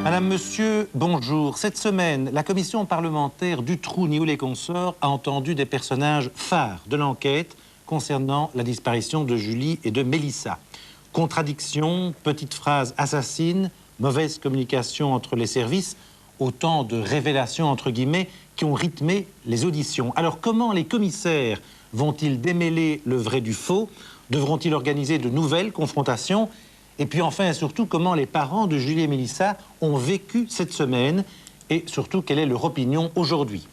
Madame, Monsieur, bonjour. Cette semaine, la commission parlementaire Dutroux-Nihoul et consorts a entendu des personnages phares de l'enquête concernant la disparition de Julie et de Mélissa. Contradictions, petites phrases assassines, mauvaise communication entre les services, autant de révélations, entre guillemets, qui ont rythmé les auditions. Alors, comment les commissaires vont-ils démêler le vrai du faux? Devront-ils organiser de nouvelles confrontations? Et puis enfin et surtout, comment les parents de Julie et Mélissa ont vécu cette semaine? Et surtout, quelle est leur opinion aujourd'hui?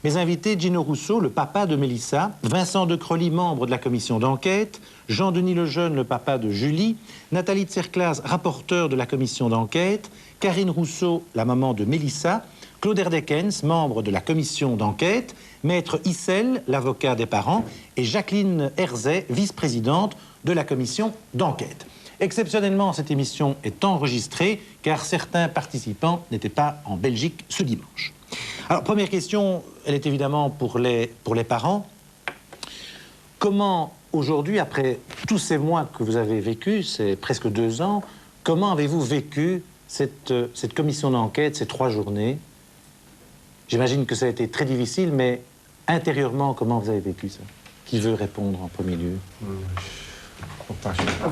Mes invités, Gino Rousseau, le papa de Mélissa, Vincent de Crolly, membre de la commission d'enquête, Jean-Denis Lejeune, le papa de Julie, Nathalie Tserclaz, rapporteur de la commission d'enquête, Karine Rousseau, la maman de Mélissa, Claude Erdekens, membre de la commission d'enquête, Maître Issel, l'avocat des parents, et Jacqueline Herzet, vice-présidente de la commission d'enquête. Exceptionnellement, cette émission est enregistrée car certains participants n'étaient pas en Belgique ce dimanche. Alors, première question, elle est évidemment pour les parents. Comment, aujourd'hui, après tous ces mois que vous avez vécu, c'est presque 2 ans, comment avez-vous vécu cette commission d'enquête, ces 3 journées? J'imagine que ça a été très difficile, mais intérieurement, comment vous avez vécu ça? Qui veut répondre en premier lieu?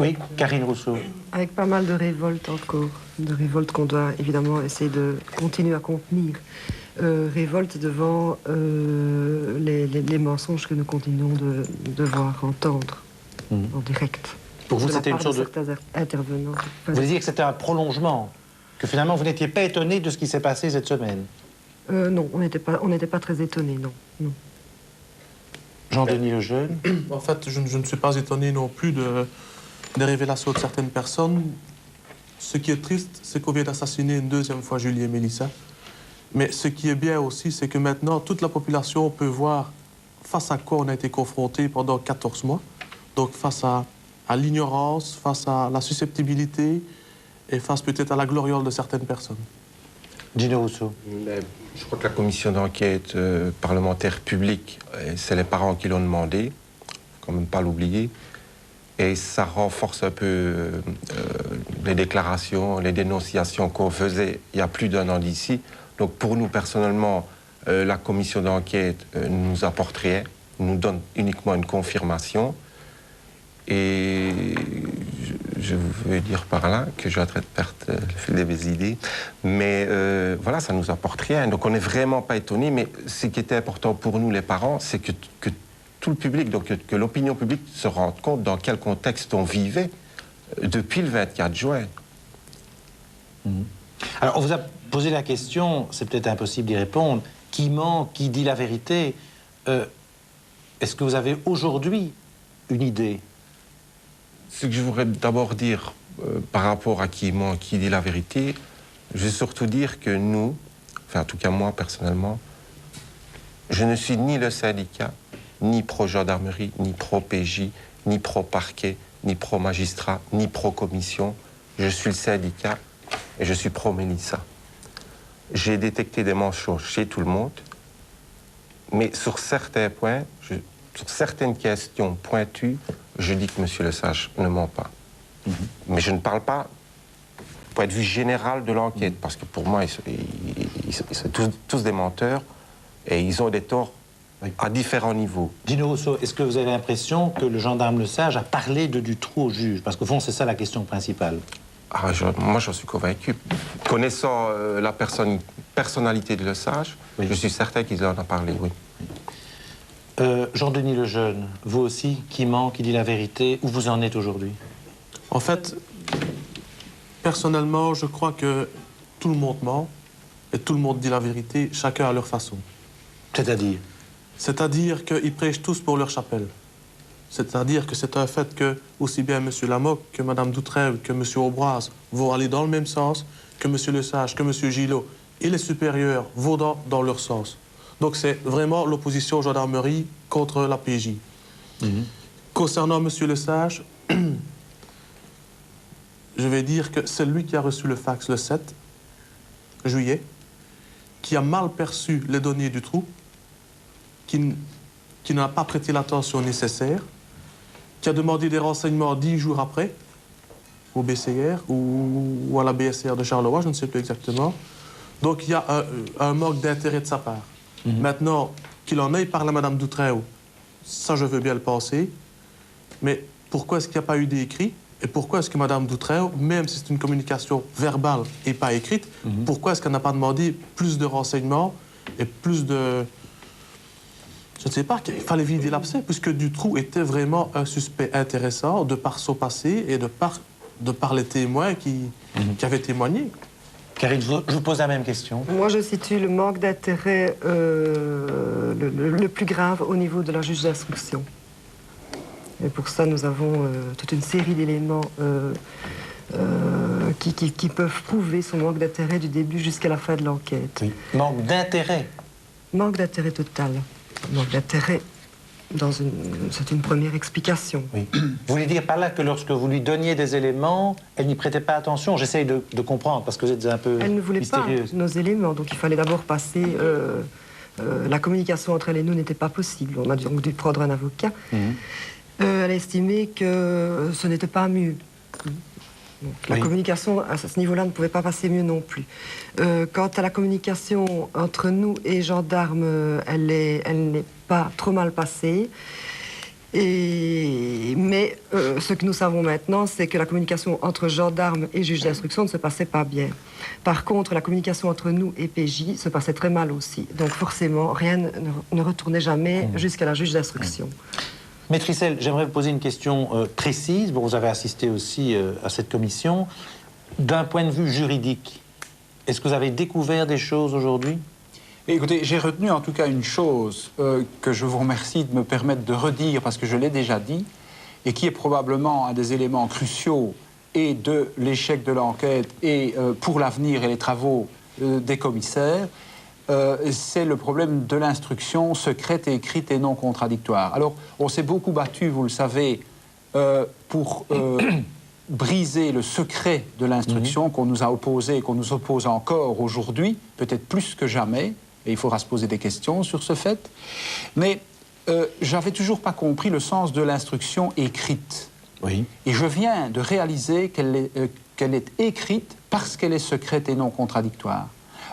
Oui, Karine Rousseau. Avec pas mal de révoltes encore, de révoltes qu'on doit évidemment essayer de continuer à contenir. Révolte devant les mensonges que nous continuons de devoir entendre en direct. Pour vous, c'était une chose de... certains intervenants. Vous voulez dire que c'était un prolongement, que finalement vous n'étiez pas étonné de ce qui s'est passé cette semaine? Non, on n'était pas très étonnés, non. Jean-Denis Lejeune. En fait, je ne suis pas étonné non plus des révélations de certaines personnes. Ce qui est triste, c'est qu'on vient d'assassiner une 2e fois Julie et Mélissa. Mais ce qui est bien aussi, c'est que maintenant, toute la population peut voir face à quoi on a été confronté pendant 14 mois. Donc face à l'ignorance, face à la susceptibilité et face peut-être à la gloriole de certaines personnes. Gino Rousseau. Je crois que la commission d'enquête parlementaire publique, c'est les parents qui l'ont demandé, il ne faut quand même pas l'oublier, et ça renforce un peu les déclarations, les dénonciations qu'on faisait il y a plus d'1 an d'ici. Donc pour nous, personnellement, la commission d'enquête ne nous apporte rien, nous donne uniquement une confirmation. Et je veux dire par là que je suis en train de perdre le fil de mes idées. Mais voilà, ça ne nous apporte rien. Donc on n'est vraiment pas étonnés. Mais ce qui était important pour nous, les parents, c'est que tout le public, donc que l'opinion publique se rende compte dans quel contexte on vivait depuis le 24 juin. Alors on vous a posé la question, c'est peut-être impossible d'y répondre, qui ment, qui dit la vérité? Est-ce que vous avez aujourd'hui une idée? Ce que je voudrais d'abord dire par rapport à qui ment, qui dit la vérité, je veux surtout dire que nous, enfin en tout cas moi personnellement, je ne suis ni le syndicat, ni pro-gendarmerie, ni pro-PJ, ni pro-parquet, ni pro-magistrat, ni pro-commission. Je suis le syndicat et je suis pro-Mélissa. J'ai détecté des mensonges chez tout le monde, mais sur certains points, sur certaines questions pointues, je dis que M. Lesage ne ment pas. Mais je ne parle pas du point de vue général de l'enquête, parce que pour moi, ils sont tous des menteurs et ils ont des torts à différents niveaux. Gino Rousseau, est-ce que vous avez l'impression que le gendarme Lesage a parlé de Dutroux au juge? Parce qu'au fond, c'est ça la question principale. Ah, moi, j'en suis convaincu. Connaissant la personnalité de Lesage, oui. Je suis certain qu'il en a parlé, oui. Jean-Denis Lejeune, vous aussi, qui ment, qui dit la vérité, où vous en êtes aujourd'hui? En fait, personnellement, je crois que tout le monde ment et tout le monde dit la vérité, chacun à leur façon. C'est-à-dire? C'est-à-dire qu'ils prêchent tous pour leur chapelle. C'est-à-dire que c'est un fait que aussi bien M. Lamoque que Mme Doutrève que M. Aubraze vont aller dans le même sens, que M. Lesage, que M. Gillot et les supérieurs vont dans leur sens. Donc c'est vraiment l'opposition gendarmerie contre la PJ. Concernant M. Lesage, je vais dire que c'est lui qui a reçu le fax le 7 juillet, qui a mal perçu les données du trou, qui n'a pas prêté l'attention nécessaire, qui a demandé des renseignements 10 jours après, au BCR ou à la BSCR de Charleroi, je ne sais plus exactement. Donc il y a un manque d'intérêt de sa part. Maintenant, qu'il en aille parler à Mme Doutreau, ça je veux bien le penser, mais pourquoi est-ce qu'il n'y a pas eu d'écrit? Et pourquoi est-ce que Mme Doutreau, même si c'est une communication verbale et pas écrite, pourquoi est-ce qu'elle n'a pas demandé plus de renseignements et plus de... Je ne sais pas, qu'il fallait vider l'abcès, puisque Dutroux était vraiment un suspect intéressant de par son passé et de par les témoins qui avaient témoigné. Karine, je vous pose la même question. Moi, je situe le manque d'intérêt le plus grave au niveau de la juge d'instruction. Et pour ça, nous avons toute une série d'éléments qui peuvent prouver son manque d'intérêt du début jusqu'à la fin de l'enquête. Oui. Manque d'intérêt. Manque d'intérêt total. Manque d'intérêt c'est une première explication. Oui. Vous voulez dire par là que lorsque vous lui donniez des éléments, elle n'y prêtait pas attention? J'essaye de comprendre, parce que vous êtes un peu Elle ne voulait mystérieuse. pas nos éléments, donc il fallait d'abord passer... la communication entre elle et nous n'était pas possible. On a donc dû prendre un avocat. Elle a estimé que ce n'était pas mieux. Donc, la communication à ce niveau-là ne pouvait pas passer mieux non plus. Quant à la communication entre nous et gendarmes, elle n'est pas trop mal passée. Mais ce que nous savons maintenant, c'est que la communication entre gendarmes et juge d'instruction ne se passait pas bien. Par contre, la communication entre nous et PJ se passait très mal aussi. Donc forcément, rien ne retournait jamais jusqu'à la juge d'instruction. Maître Issel, j'aimerais vous poser une question précise. Bon, vous avez assisté aussi à cette commission. D'un point de vue juridique, est-ce que vous avez découvert des choses aujourd'hui? Écoutez, j'ai retenu en tout cas une chose que je vous remercie de me permettre de redire, parce que je l'ai déjà dit, et qui est probablement un des éléments cruciaux et de l'échec de l'enquête et pour l'avenir et les travaux des commissaires, c'est le problème de l'instruction secrète et écrite et non contradictoire. Alors, on s'est beaucoup battu, vous le savez, pour briser le secret de l'instruction qu'on nous a opposé et qu'on nous oppose encore aujourd'hui, peut-être plus que jamais, et il faudra se poser des questions sur ce fait. Mais j'avais toujours pas compris le sens de l'instruction écrite. Oui. Et je viens de réaliser qu'elle est écrite parce qu'elle est secrète et non contradictoire.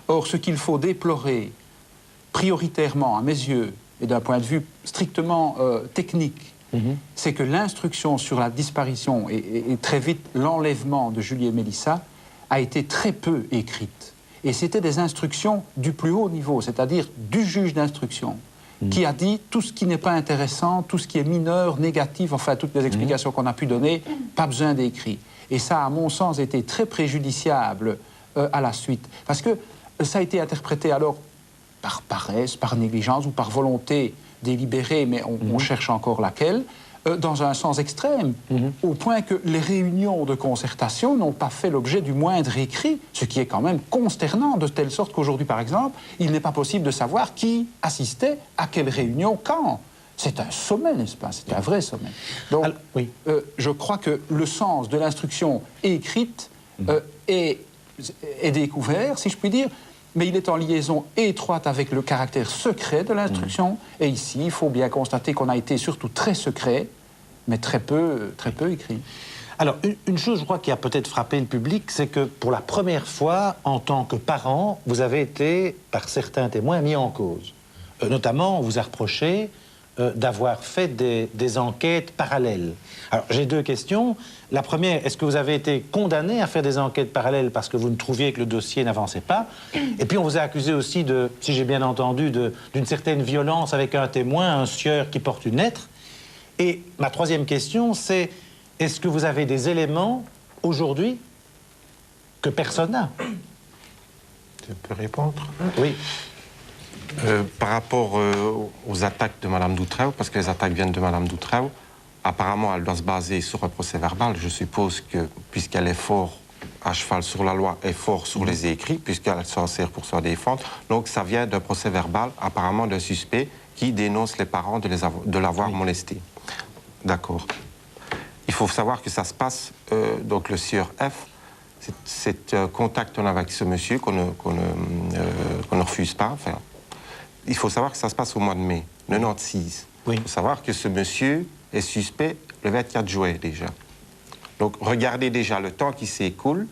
Or, ce qu'il faut déplorer prioritairement, à mes yeux, et d'un point de vue strictement technique, c'est que l'instruction sur la disparition et très vite l'enlèvement de Julie et Mélissa a été très peu écrite. Et c'était des instructions du plus haut niveau, c'est-à-dire du juge d'instruction, qui a dit tout ce qui n'est pas intéressant, tout ce qui est mineur, négatif, enfin toutes les explications qu'on a pu donner, pas besoin d'écrit. Et ça, à mon sens, été très préjudiciable à la suite. Parce que ça a été interprété alors par paresse, par négligence ou par volonté délibérée, mais on cherche encore laquelle, dans un sens extrême, au point que les réunions de concertation n'ont pas fait l'objet du moindre écrit, ce qui est quand même consternant, de telle sorte qu'aujourd'hui, par exemple, il n'est pas possible de savoir qui assistait à quelle réunion, quand. C'est un sommet, n'est-ce pas? C'est un vrai sommet. Donc, alors, oui. Je crois que le sens de l'instruction écrite est découvert, si je puis dire, mais il est en liaison étroite avec le caractère secret de l'instruction. Et ici, il faut bien constater qu'on a été surtout très secret, mais très peu écrit. Alors, une chose, je crois, qui a peut-être frappé le public, c'est que pour la première fois, en tant que parent, vous avez été, par certains témoins, mis en cause. Notamment, on vous a reproché d'avoir fait des enquêtes parallèles. Alors, j'ai deux questions. La première, est-ce que vous avez été condamné à faire des enquêtes parallèles parce que vous ne trouviez que le dossier n'avançait pas? Et puis, on vous a accusé aussi de, si j'ai bien entendu, d'une certaine violence avec un témoin, un sieur qui porte une lettre. Et ma troisième question, c'est, est-ce que vous avez des éléments, aujourd'hui, que personne n'a? Je peux répondre? Oui. Par rapport aux attaques de Mme Doutreau, parce que les attaques viennent de Mme Doutreau, apparemment, elle doit se baser sur un procès verbal. Je suppose que, puisqu'elle est fort à cheval sur la loi, est fort sur les écrits, puisqu'elle s'en sert pour se défendre. Donc, ça vient d'un procès verbal, apparemment d'un suspect, qui dénonce les parents de l'avoir molesté. D'accord. Il faut savoir que ça se passe, donc le sieur F, c'est un contact qu'on a avec ce monsieur qu'on ne refuse pas. Enfin, il faut savoir que ça se passe au mois de mai 96. Oui. Il faut savoir que ce monsieur est suspect le 24 juillet déjà. Donc regardez déjà le temps qui s'écoule.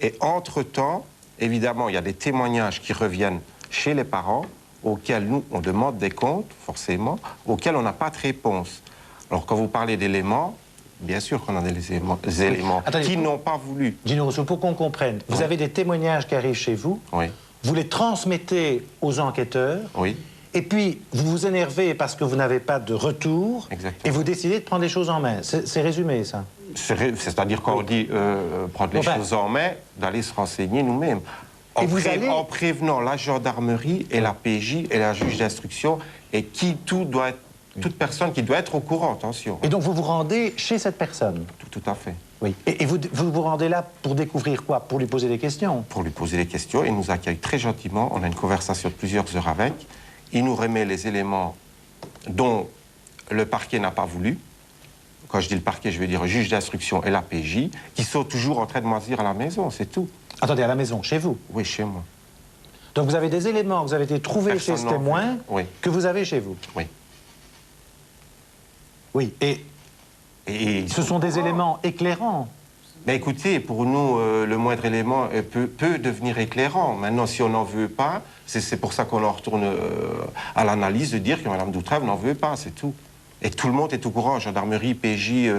Et entre-temps, évidemment, il y a des témoignages qui reviennent chez les parents, auxquels nous, on demande des comptes, forcément, auxquels on n'a pas de réponse. Alors quand vous parlez d'éléments, bien sûr qu'on a des éléments Attendez, qui n'ont pas voulu. Gino Rousseau, pour qu'on comprenne, vous avez des témoignages qui arrivent chez vous, Oui, vous les transmettez aux enquêteurs, oui. et puis vous vous énervez parce que vous n'avez pas de retour, Exactement. et vous décidez de prendre les choses en main. C'est résumé, ça. C'est-à-dire quand on dit prendre les choses en main, d'aller se renseigner nous-mêmes. En prévenant la gendarmerie et la PJ et la juge d'instruction et toute personne qui doit être au courant, attention. Et donc vous vous rendez chez cette personne. Tout à fait. Oui. Et vous vous rendez là pour découvrir quoi? Pour lui poser des questions? Pour lui poser des questions, il nous accueille très gentiment. On a une conversation de plusieurs heures avec. Il nous remet les éléments dont le parquet n'a pas voulu. Quand je dis le parquet, je veux dire le juge d'instruction et la PJ, qui sont toujours en train de moisir à la maison, c'est tout. Attendez, à la maison, chez vous? Oui, chez moi. Donc vous avez des éléments que vous avez été trouvés chez ce témoin Oui. que vous avez chez vous? Oui. Oui, et ce sont des éléments éclairants. Mais écoutez, pour nous, le moindre élément peut devenir éclairant. Maintenant, si on n'en veut pas, c'est pour ça qu'on en retourne à l'analyse de dire que Mme Doutrève n'en veut pas, c'est tout. Et tout le monde est au courant, gendarmerie, PJ,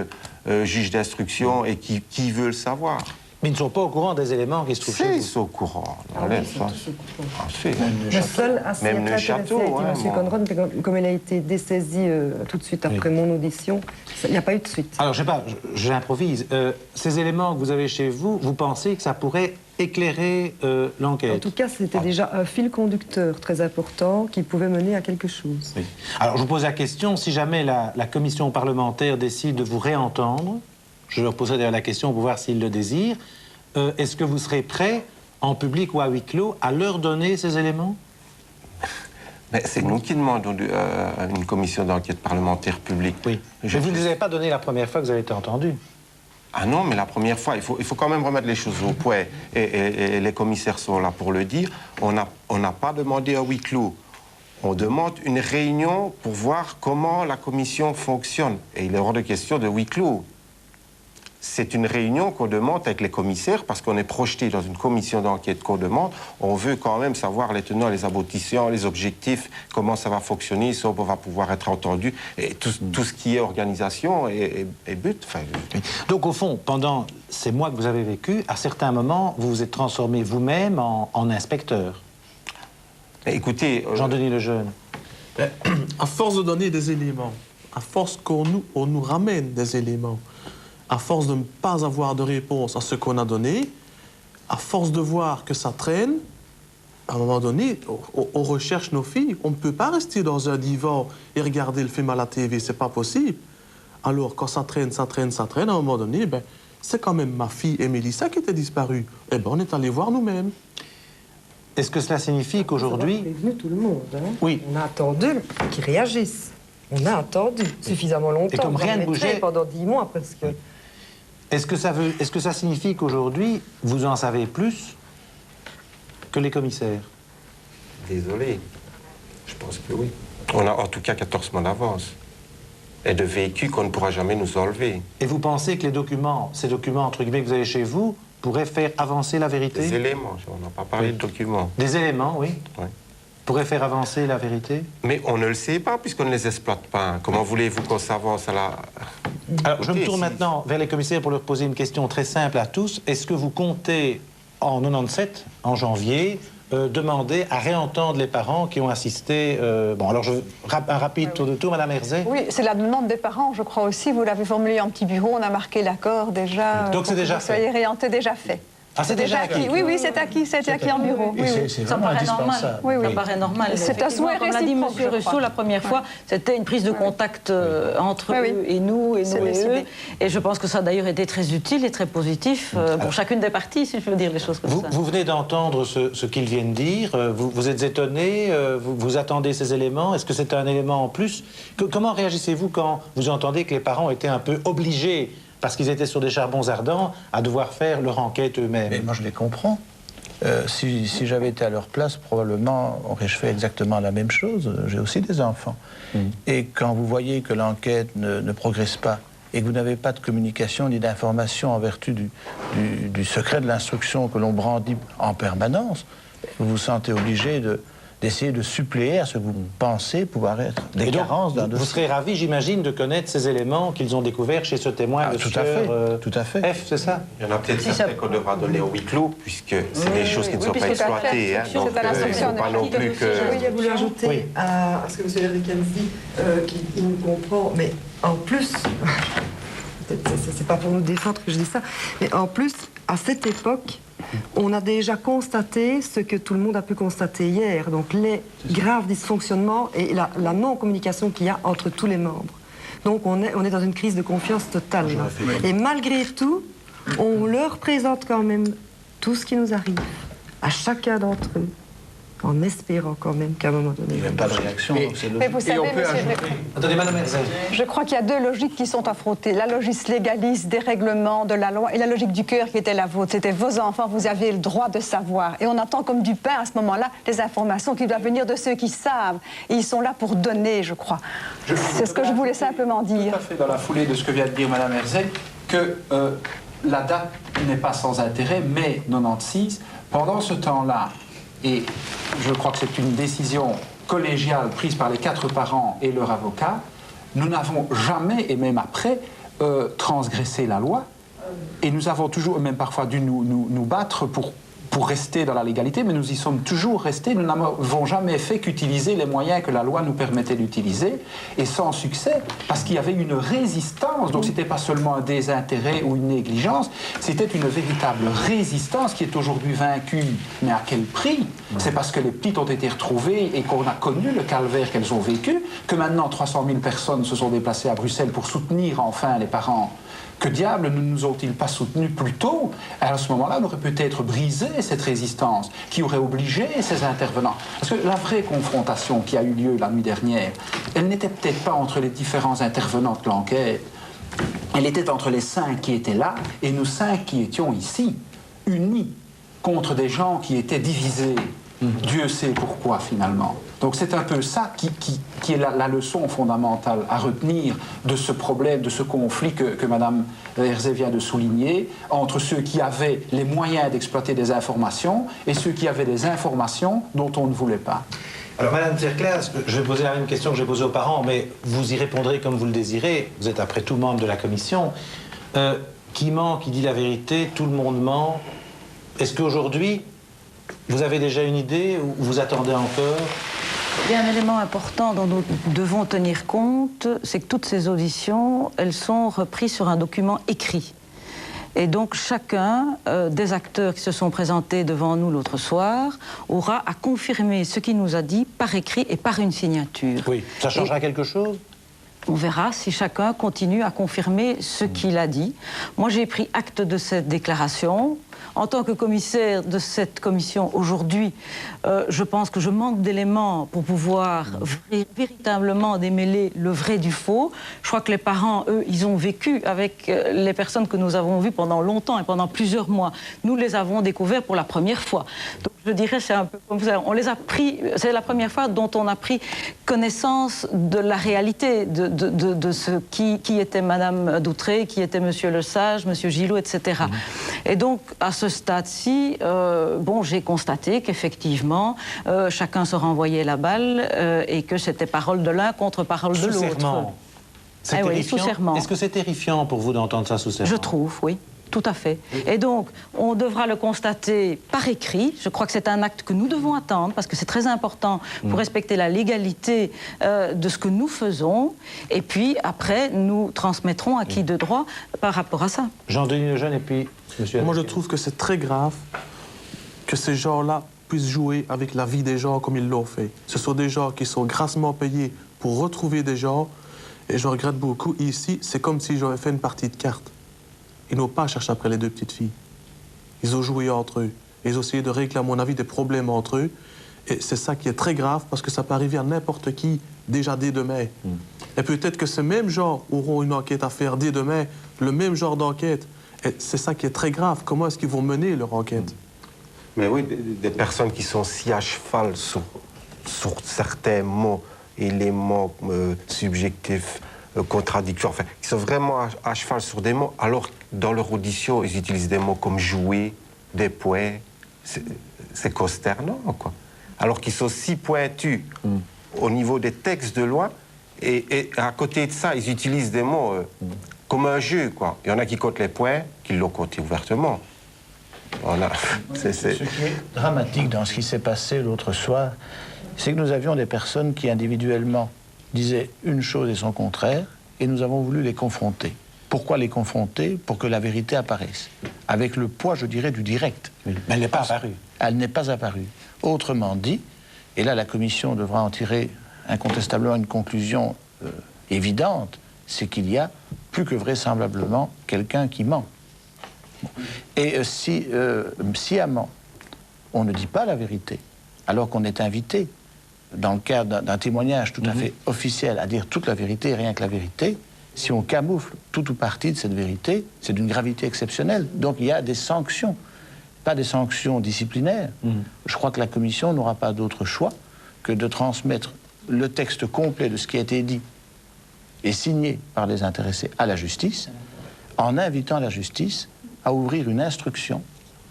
juge d'instruction, et qui veut le savoir. Mais ils ne sont pas au courant des éléments qui se trouvent chez Ils vous. sont au courant. Le seul à s'y être Même le intéressé château, a été ouais, M. Conron, mais comme elle a été dessaisie tout de suite après mon audition, il n'y a pas eu de suite. Alors, je sais pas, j'improvise. Ces éléments que vous avez chez vous, vous pensez que ça pourrait éclairer En l'enquête? tout cas, c'était déjà un fil conducteur très important qui pouvait mener à quelque chose. Oui. Alors, je vous pose la question, si jamais la commission parlementaire décide de vous réentendre, je leur poserai d'ailleurs la question pour voir s'ils le désirent, est-ce que vous serez prêt, en public ou à huis clos, à leur donner ces éléments? Mais c'est nous qui demandons une commission d'enquête parlementaire publique. Oui. Mais vous ne les avez pas donné la première fois que vous avez été entendu. Ah non, mais la première fois, il faut quand même remettre les choses au point. Et les commissaires sont là pour le dire. On n'a pas demandé un huis clos. On demande une réunion pour voir comment la commission fonctionne. Et il est hors de question de huis clos. C'est une réunion qu'on demande avec les commissaires parce qu'on est projeté dans une commission d'enquête qu'on demande. On veut quand même savoir les tenants, les aboutissants, les objectifs, comment ça va fonctionner, si on va pouvoir être entendu, et tout ce qui est organisation et but. Enfin, Donc, au fond, pendant ces mois que vous avez vécu, à certains moments, vous vous êtes transformé vous-même en inspecteur. Écoutez... Jean-Denis Lejeune. À force de donner des éléments, à force qu'on nous ramène des éléments, à force de ne pas avoir de réponse à ce qu'on a donné, à force de voir que ça traîne, à un moment donné, on recherche nos filles. On ne peut pas rester dans un divan et regarder le film à la TV, c'est pas possible. Alors, quand ça traîne, à un moment donné, ben, c'est quand même ma fille et Mélissa qui étaient disparues. Eh ben, on est allé voir nous-mêmes. Est-ce que cela signifie qu'aujourd'hui... On est venu tout le monde. Hein. Oui. On a attendu qu'ils réagissent. On a attendu suffisamment longtemps. Et comme rien ne bougeait... Pendant 10 mois presque. Oui. Est-ce que ça signifie qu'aujourd'hui, vous en savez plus que les commissaires? Désolé. Je pense que oui. On a en tout cas 14 mois d'avance. Et de véhicules qu'on ne pourra jamais nous enlever. Et vous pensez que ces documents, entre guillemets, que vous avez chez vous, pourraient faire avancer la vérité? Des éléments, on n'a pas parlé de documents. Des éléments, oui. Oui. Pourraient faire avancer la vérité? Mais on ne le sait pas puisqu'on ne les exploite pas. Comment voulez-vous qu'on s'avance à la... Alors, je me tourne maintenant vers les commissaires pour leur poser une question très simple à tous. Est-ce que vous comptez, en 97, en janvier, demander à réentendre les parents qui ont assisté... bon, alors, un rapide tour de tour, Madame Herzey. Oui, c'est la demande des parents, je crois aussi. Vous l'avez formulé en petit bureau, on a marqué l'accord déjà. Donc, c'est déjà fait. Soyez réenté, déjà fait. Ah, c'est déjà acquis. Oui, oui, c'est acquis en bureau. Oui, oui. Ça paraît normal. Oui, oui. Ça paraît normal. C'est un souhait comme l'a dit réciproque, M. Russo la première fois, c'était une prise de contact entre eux et nous et eux. Et je pense que ça a d'ailleurs été très utile et très positif pour chacune des parties, si je veux dire les choses comme ça. Vous venez d'entendre ce qu'ils viennent dire. Vous êtes étonné, vous attendez ces éléments. Est-ce que c'est un élément en plus? Comment réagissez-vous quand vous entendez que les parents étaient un peu obligés, parce qu'ils étaient sur des charbons ardents, à devoir faire leur enquête eux-mêmes? Mais moi, je les comprends. Si j'avais été à leur place, probablement, aurais-je fait exactement la même chose. J'ai aussi des enfants. Et quand vous voyez que l'enquête ne progresse pas et que vous n'avez pas de communication ni d'information en vertu du secret de l'instruction que l'on brandit en permanence, vous vous sentez obligé d'essayer de suppléer à ce que vous pensez pouvoir être des carences d'un dossier. Vous serez ravi, j'imagine, de connaître ces éléments qu'ils ont découverts chez ce témoin, tout à fait, tout à fait. F, c'est ça? Il y en a peut-être certains qu'on devra donner au huis clos, puisque c'est des choses qui ne sont pas exploitées. Donc, il ne faut pas non plus que... Je voulais ajouter à ce que M. Henriquez dit, qu'il nous comprend, mais en plus, c'est pas pour nous défendre que je dis ça, mais en plus, à cette époque, on a déjà constaté ce que tout le monde a pu constater hier, donc les graves dysfonctionnements et la non-communication qu'il y a entre tous les membres. Donc on est dans une crise de confiance totale. Là. Et malgré tout, on leur présente quand même tout ce qui nous arrive, à chacun d'entre eux, en espérant quand même qu'à un moment donné... Il n'y a pas de réaction, c'est Mais vous savez, Attendez, Madame Herzeg. je crois qu'il y a deux logiques qui sont affrontées. La logique légaliste des règlements, de la loi, et la logique du cœur qui était la vôtre. C'était vos enfants, vous aviez le droit de savoir. Et on attend comme du pain à ce moment-là des informations qui doivent venir de ceux qui savent. Et ils sont là pour donner, je crois. C'est ce que je voulais simplement dire. Tout à fait dans la foulée de ce que vient de dire Madame Herzeg, que la date n'est pas sans intérêt, mai 96. Pendant ce temps-là, et je crois que c'est une décision collégiale prise par les 4 parents et leur avocat, nous n'avons jamais, et même après, transgressé la loi. Et nous avons toujours, même parfois dû nous battre pour rester dans la légalité, mais nous y sommes toujours restés. Nous n'avons jamais fait qu'utiliser les moyens que la loi nous permettait d'utiliser, et sans succès, parce qu'il y avait une résistance. Donc c'était pas seulement un désintérêt ou une négligence, c'était une véritable résistance qui est aujourd'hui vaincue. Mais à quel prix? C'est parce que les petites ont été retrouvées et qu'on a connu le calvaire qu'elles ont vécu, que maintenant 300 000 personnes se sont déplacées à Bruxelles pour soutenir enfin les parents. Que diable ne nous ont-ils pas soutenus plus tôt? À ce moment-là, on aurait peut-être brisé cette résistance qui aurait obligé ces intervenants. Parce que la vraie confrontation qui a eu lieu la nuit dernière, elle n'était peut-être pas entre les différents intervenants de l'enquête. Elle était entre les 5 qui étaient là et nous 5 qui étions ici, unis contre des gens qui étaient divisés. Dieu sait pourquoi, finalement. Donc c'est un peu ça qui est la leçon fondamentale à retenir de ce problème, de ce conflit que Mme Herzeg vient de souligner, entre ceux qui avaient les moyens d'exploiter des informations et ceux qui avaient des informations dont on ne voulait pas. Alors, Madame Tierclas, je vais poser la même question que j'ai posée aux parents, mais vous y répondrez comme vous le désirez. Vous êtes après tout membre de la commission. Qui ment, qui dit la vérité, tout le monde ment. Est-ce qu'aujourd'hui, vous avez déjà une idée ou vous attendez encore? Il y a un élément important dont nous devons tenir compte, c'est que toutes ces auditions, elles sont reprises sur un document écrit. Et donc chacun des acteurs qui se sont présentés devant nous l'autre soir aura à confirmer ce qu'il nous a dit par écrit et par une signature. Oui, ça changera quelque chose? On verra si chacun continue à confirmer ce qu'il a dit. Moi, j'ai pris acte de cette déclaration. En tant que commissaire de cette commission aujourd'hui, je pense que je manque d'éléments pour pouvoir véritablement démêler le vrai du faux. Je crois que les parents, eux, ils ont vécu avec les personnes que nous avons vues pendant longtemps et pendant plusieurs mois. Nous les avons découverts pour la première fois. Donc je dirais, c'est un peu comme ça. On les a pris, c'est la première fois dont on a pris connaissance de la réalité, de ce qui était Madame Doutré, qui était Monsieur Lesage, Monsieur Gillot, etc. Et donc, à ce stade-ci, bon, j'ai constaté qu'effectivement, chacun se renvoyait la balle et que c'était parole de l'un contre parole de l'autre. C'est terrifiant. Sous serment. Est-ce que c'est terrifiant pour vous d'entendre ça sous serment? Je trouve, oui. Tout à fait. Et donc, on devra le constater par écrit. Je crois que c'est un acte que nous devons attendre parce que c'est très important pour respecter la légalité de ce que nous faisons. Et puis, après, nous transmettrons à qui de droit par rapport à ça. Jean-Denis Lejeune et puis Monsieur... Moi, je trouve que c'est très grave que ces gens-là puissent jouer avec la vie des gens comme ils l'ont fait. Ce sont des gens qui sont grassement payés pour retrouver des gens. Et je regrette beaucoup. Ici, c'est comme si j'avais fait une partie de cartes. Ils n'ont pas cherché après les 2 petites filles. Ils ont joué entre eux. Ils ont essayé de régler, à mon avis, des problèmes entre eux. Et c'est ça qui est très grave, parce que ça peut arriver à n'importe qui, déjà dès demain. Et peut-être que ces mêmes gens auront une enquête à faire dès demain, le même genre d'enquête. Et c'est ça qui est très grave. Comment est-ce qu'ils vont mener leur enquête? Mais oui, des personnes qui sont si à cheval sur certains mots, éléments subjectifs, contradictoires, enfin, qui sont vraiment à cheval sur des mots, alors que dans leur audition, ils utilisent des mots comme jouer, des points. C'est consternant, quoi. Alors qu'ils sont si pointus au niveau des textes de loi, et à côté de ça, ils utilisent des mots comme un jeu, quoi. Il y en a qui comptent les points, qui l'ont compté ouvertement. Voilà. Ce qui est dramatique dans ce qui s'est passé l'autre soir, c'est que nous avions des personnes qui individuellement disaient une chose et son contraire, et nous avons voulu les confronter. Pourquoi les confronter? Pour que la vérité apparaisse. Avec le poids, je dirais, du direct. Mais elle n'est pas apparue. Elle n'est pas apparue. Autrement dit, et là la Commission devra en tirer incontestablement une conclusion évidente, c'est qu'il y a plus que vraisemblablement quelqu'un qui ment. Et si sciemment on ne dit pas la vérité, alors qu'on est invité, dans le cadre d'un témoignage tout à fait officiel, à dire toute la vérité et rien que la vérité, si on camoufle tout ou partie de cette vérité, c'est d'une gravité exceptionnelle. Donc il y a des sanctions, pas des sanctions disciplinaires. Je crois que la Commission n'aura pas d'autre choix que de transmettre le texte complet de ce qui a été dit et signé par les intéressés à la justice, en invitant la justice à ouvrir une instruction,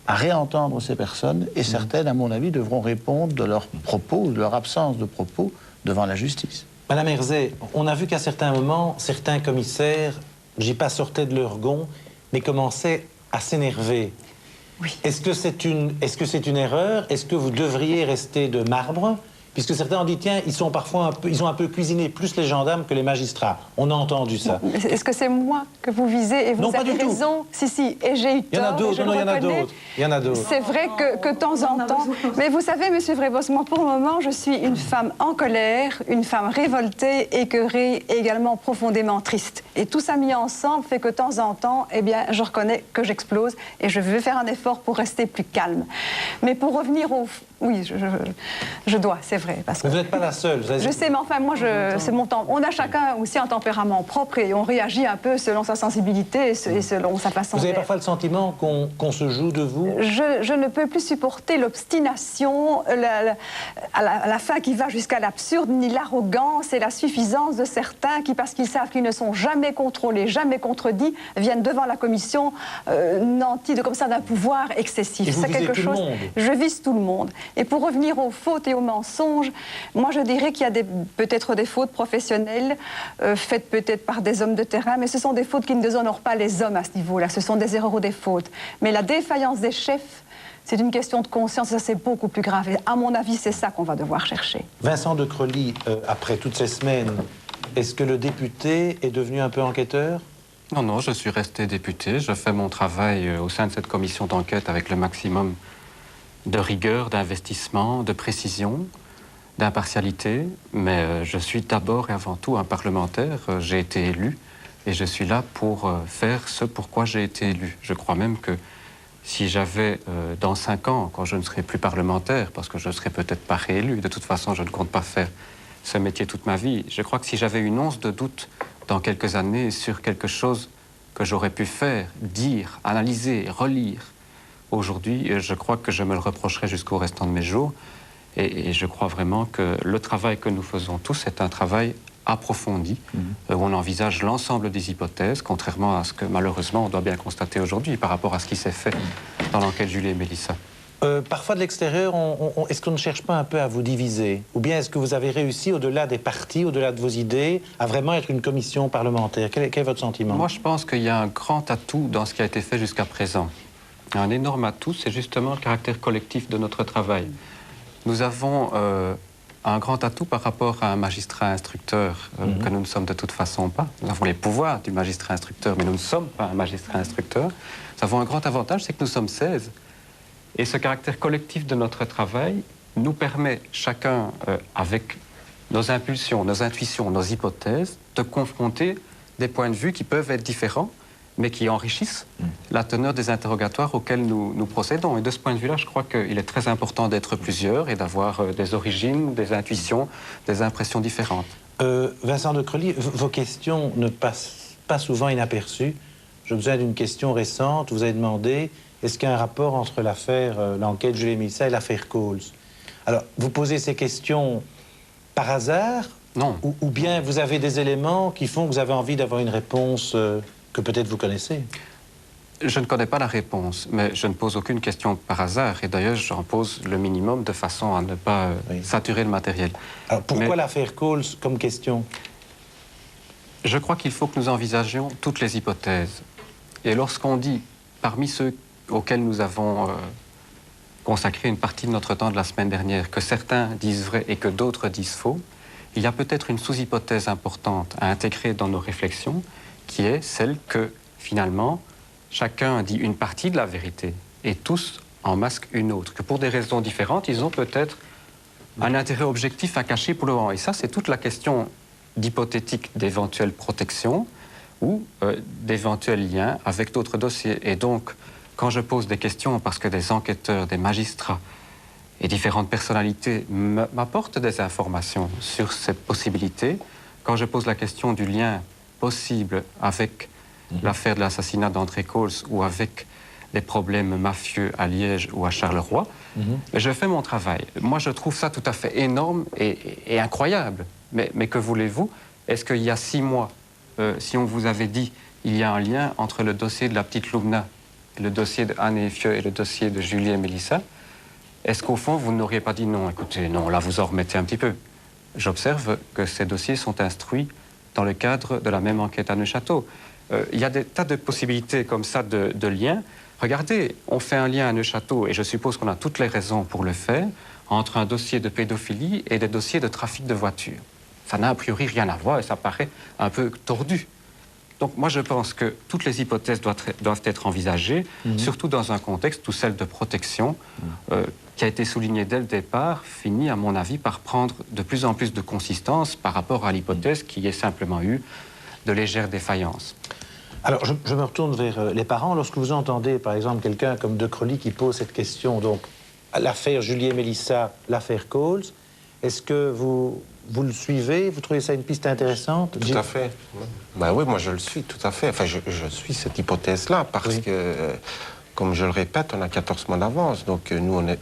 à réentendre ces personnes, et certaines, à mon avis, devront répondre de leurs propos, de leur absence de propos, devant la justice. Madame Herzey, on a vu qu'à certains moments, certains commissaires, je dis pas sortaient de leur gond, mais commençaient à s'énerver. Oui. Est-ce que c'est une erreur? Est-ce que vous devriez rester de marbre? Puisque certains ont dit, tiens, ils ont un peu cuisiné plus les gendarmes que les magistrats. On a entendu ça. Est-ce que c'est moi que vous visez et vous Non, pas avez du tout. raison? Si, et j'ai eu tort. Il y en a d'autres, non, il y en a d'autres. Il y en a d'autres. C'est vrai que de temps en temps... Mais vous savez, Monsieur Vrébos, moi, pour le moment, je suis une femme en colère, une femme révoltée, écœurée et également profondément triste. Et tout ça mis ensemble fait que de temps en temps, eh bien, je reconnais que j'explose et je veux faire un effort pour rester plus calme. Mais pour revenir au... Oui, je dois, c'est vrai. Parce que vous n'êtes pas la seule. je sais, mais enfin, moi, c'est mon temps. On a chacun aussi un tempérament propre et on réagit un peu selon sa sensibilité et selon sa façon Vous avez d'être. parfois le sentiment qu'on se joue de vous? Je ne peux plus supporter l'obstination, à la fin qui va jusqu'à l'absurde, ni l'arrogance et la suffisance de certains qui, parce qu'ils savent qu'ils ne sont jamais contrôlés, jamais contredits, viennent devant la commission nantis comme ça d'un pouvoir excessif. Et vous visez tout le monde. Je vise tout le monde. Et pour revenir aux fautes et aux mensonges, moi je dirais qu'il y a peut-être des fautes professionnelles faites peut-être par des hommes de terrain, mais ce sont des fautes qui ne déshonorent pas les hommes à ce niveau-là. Ce sont des erreurs ou des fautes. Mais la défaillance des chefs, c'est une question de conscience, et ça c'est beaucoup plus grave. Et à mon avis, c'est ça qu'on va devoir chercher. Vincent de Creully, après toutes ces semaines, est-ce que le député est devenu un peu enquêteur? Non, non, je suis resté député. Je fais mon travail au sein de cette commission d'enquête avec le maximum de rigueur, d'investissement, de précision, d'impartialité. Mais je suis d'abord et avant tout un parlementaire. J'ai été élu et je suis là pour faire ce pourquoi j'ai été élu. Je crois même que si j'avais, dans 5 ans, quand je ne serai plus parlementaire, parce que je ne serai peut-être pas réélu, de toute façon, je ne compte pas faire ce métier toute ma vie, je crois que si j'avais une once de doute dans quelques années sur quelque chose que j'aurais pu faire, dire, analyser, relire, aujourd'hui, je crois que je me le reprocherai jusqu'au restant de mes jours. Et je crois vraiment que le travail que nous faisons tous est un travail approfondi, où on envisage l'ensemble des hypothèses, contrairement à ce que malheureusement on doit bien constater aujourd'hui par rapport à ce qui s'est fait dans l'enquête Julie et Mélissa. Parfois de l'extérieur, est-ce qu'on ne cherche pas un peu à vous diviser? Ou bien est-ce que vous avez réussi, au-delà des partis, au-delà de vos idées, à vraiment être une commission parlementaire? Quel est votre sentiment? Moi, je pense qu'il y a un grand atout dans ce qui a été fait jusqu'à présent. Un énorme atout, c'est justement le caractère collectif de notre travail. Nous avons un grand atout par rapport à un magistrat instructeur, que nous ne sommes de toute façon pas. Nous avons les pouvoirs du magistrat instructeur, mais nous ne sommes pas un magistrat instructeur. Nous avons un grand avantage, c'est que nous sommes 16. Et ce caractère collectif de notre travail nous permet chacun, avec nos impulsions, nos intuitions, nos hypothèses, de confronter des points de vue qui peuvent être différents, mais qui enrichissent la teneur des interrogatoires auxquels nous procédons. Et de ce point de vue-là, je crois qu'il est très important d'être plusieurs et d'avoir des origines, des intuitions, des impressions différentes. Vincent de Creully, vos questions ne passent pas souvent inaperçues. J'ai besoin d'une question récente. Vous avez demandé, est-ce qu'il y a un rapport entre l'enquête Julie et Mélissa et l'affaire Coles? Alors, vous posez ces questions par hasard Non. Ou bien vous avez des éléments qui font que vous avez envie d'avoir une réponse que peut-être vous connaissez? Je ne connais pas la réponse, mais je ne pose aucune question par hasard. Et d'ailleurs, j'en pose le minimum de façon à ne pas saturer le matériel. Alors pourquoi l'affaire Coles comme question? Je crois qu'il faut que nous envisagions toutes les hypothèses. Et lorsqu'on dit, parmi ceux auxquels nous avons consacré une partie de notre temps de la semaine dernière, que certains disent vrai et que d'autres disent faux, il y a peut-être une sous-hypothèse importante à intégrer dans nos réflexions, qui est celle que, finalement, chacun dit une partie de la vérité et tous en masquent une autre. Que pour des raisons différentes, ils ont peut-être un intérêt objectif à cacher pour le moment. Et ça, c'est toute la question d'hypothétique d'éventuelle protection ou d'éventuels liens avec d'autres dossiers. Et donc, quand je pose des questions, parce que des enquêteurs, des magistrats et différentes personnalités m'apportent des informations sur cette possibilité, quand je pose la question du lien possible avec l'affaire de l'assassinat d'André Coles ou avec les problèmes mafieux à Liège ou à Charleroi, je fais mon travail. Moi, je trouve ça tout à fait énorme et incroyable. Mais que voulez-vous? Est-ce qu'il y a 6 mois, si on vous avait dit il y a un lien entre le dossier de la petite Loubna, le dossier de Anne et Fieu et le dossier de Julie et Mélissa, est-ce qu'au fond, vous n'auriez pas dit non, écoutez, non, là, vous en remettez un petit peu? J'observe que ces dossiers sont instruits dans le cadre de la même enquête à Neuchâteau. Il y a des tas de possibilités comme ça de liens. Regardez, on fait un lien à Neuchâteau, et je suppose qu'on a toutes les raisons pour le faire, entre un dossier de pédophilie et des dossiers de trafic de voitures. Ça n'a a priori rien à voir et ça paraît un peu tordu. Donc moi je pense que toutes les hypothèses doivent être envisagées, surtout dans un contexte où celle de protection, qui a été soulignée dès le départ, finit à mon avis par prendre de plus en plus de consistance par rapport à l'hypothèse qui est simplement eu de légères défaillances. Alors, je me retourne vers les parents. Lorsque vous entendez, par exemple, quelqu'un comme De Crolly qui pose cette question, donc, l'affaire Julie et Mélissa, l'affaire Coles, est-ce que vous le suivez? Vous trouvez ça une piste intéressante? Tout à fait. Ben oui, moi je le suis, tout à fait. Enfin, je suis cette hypothèse-là parce que, comme je le répète, on a 14 mois d'avance. Donc, nous, on n'est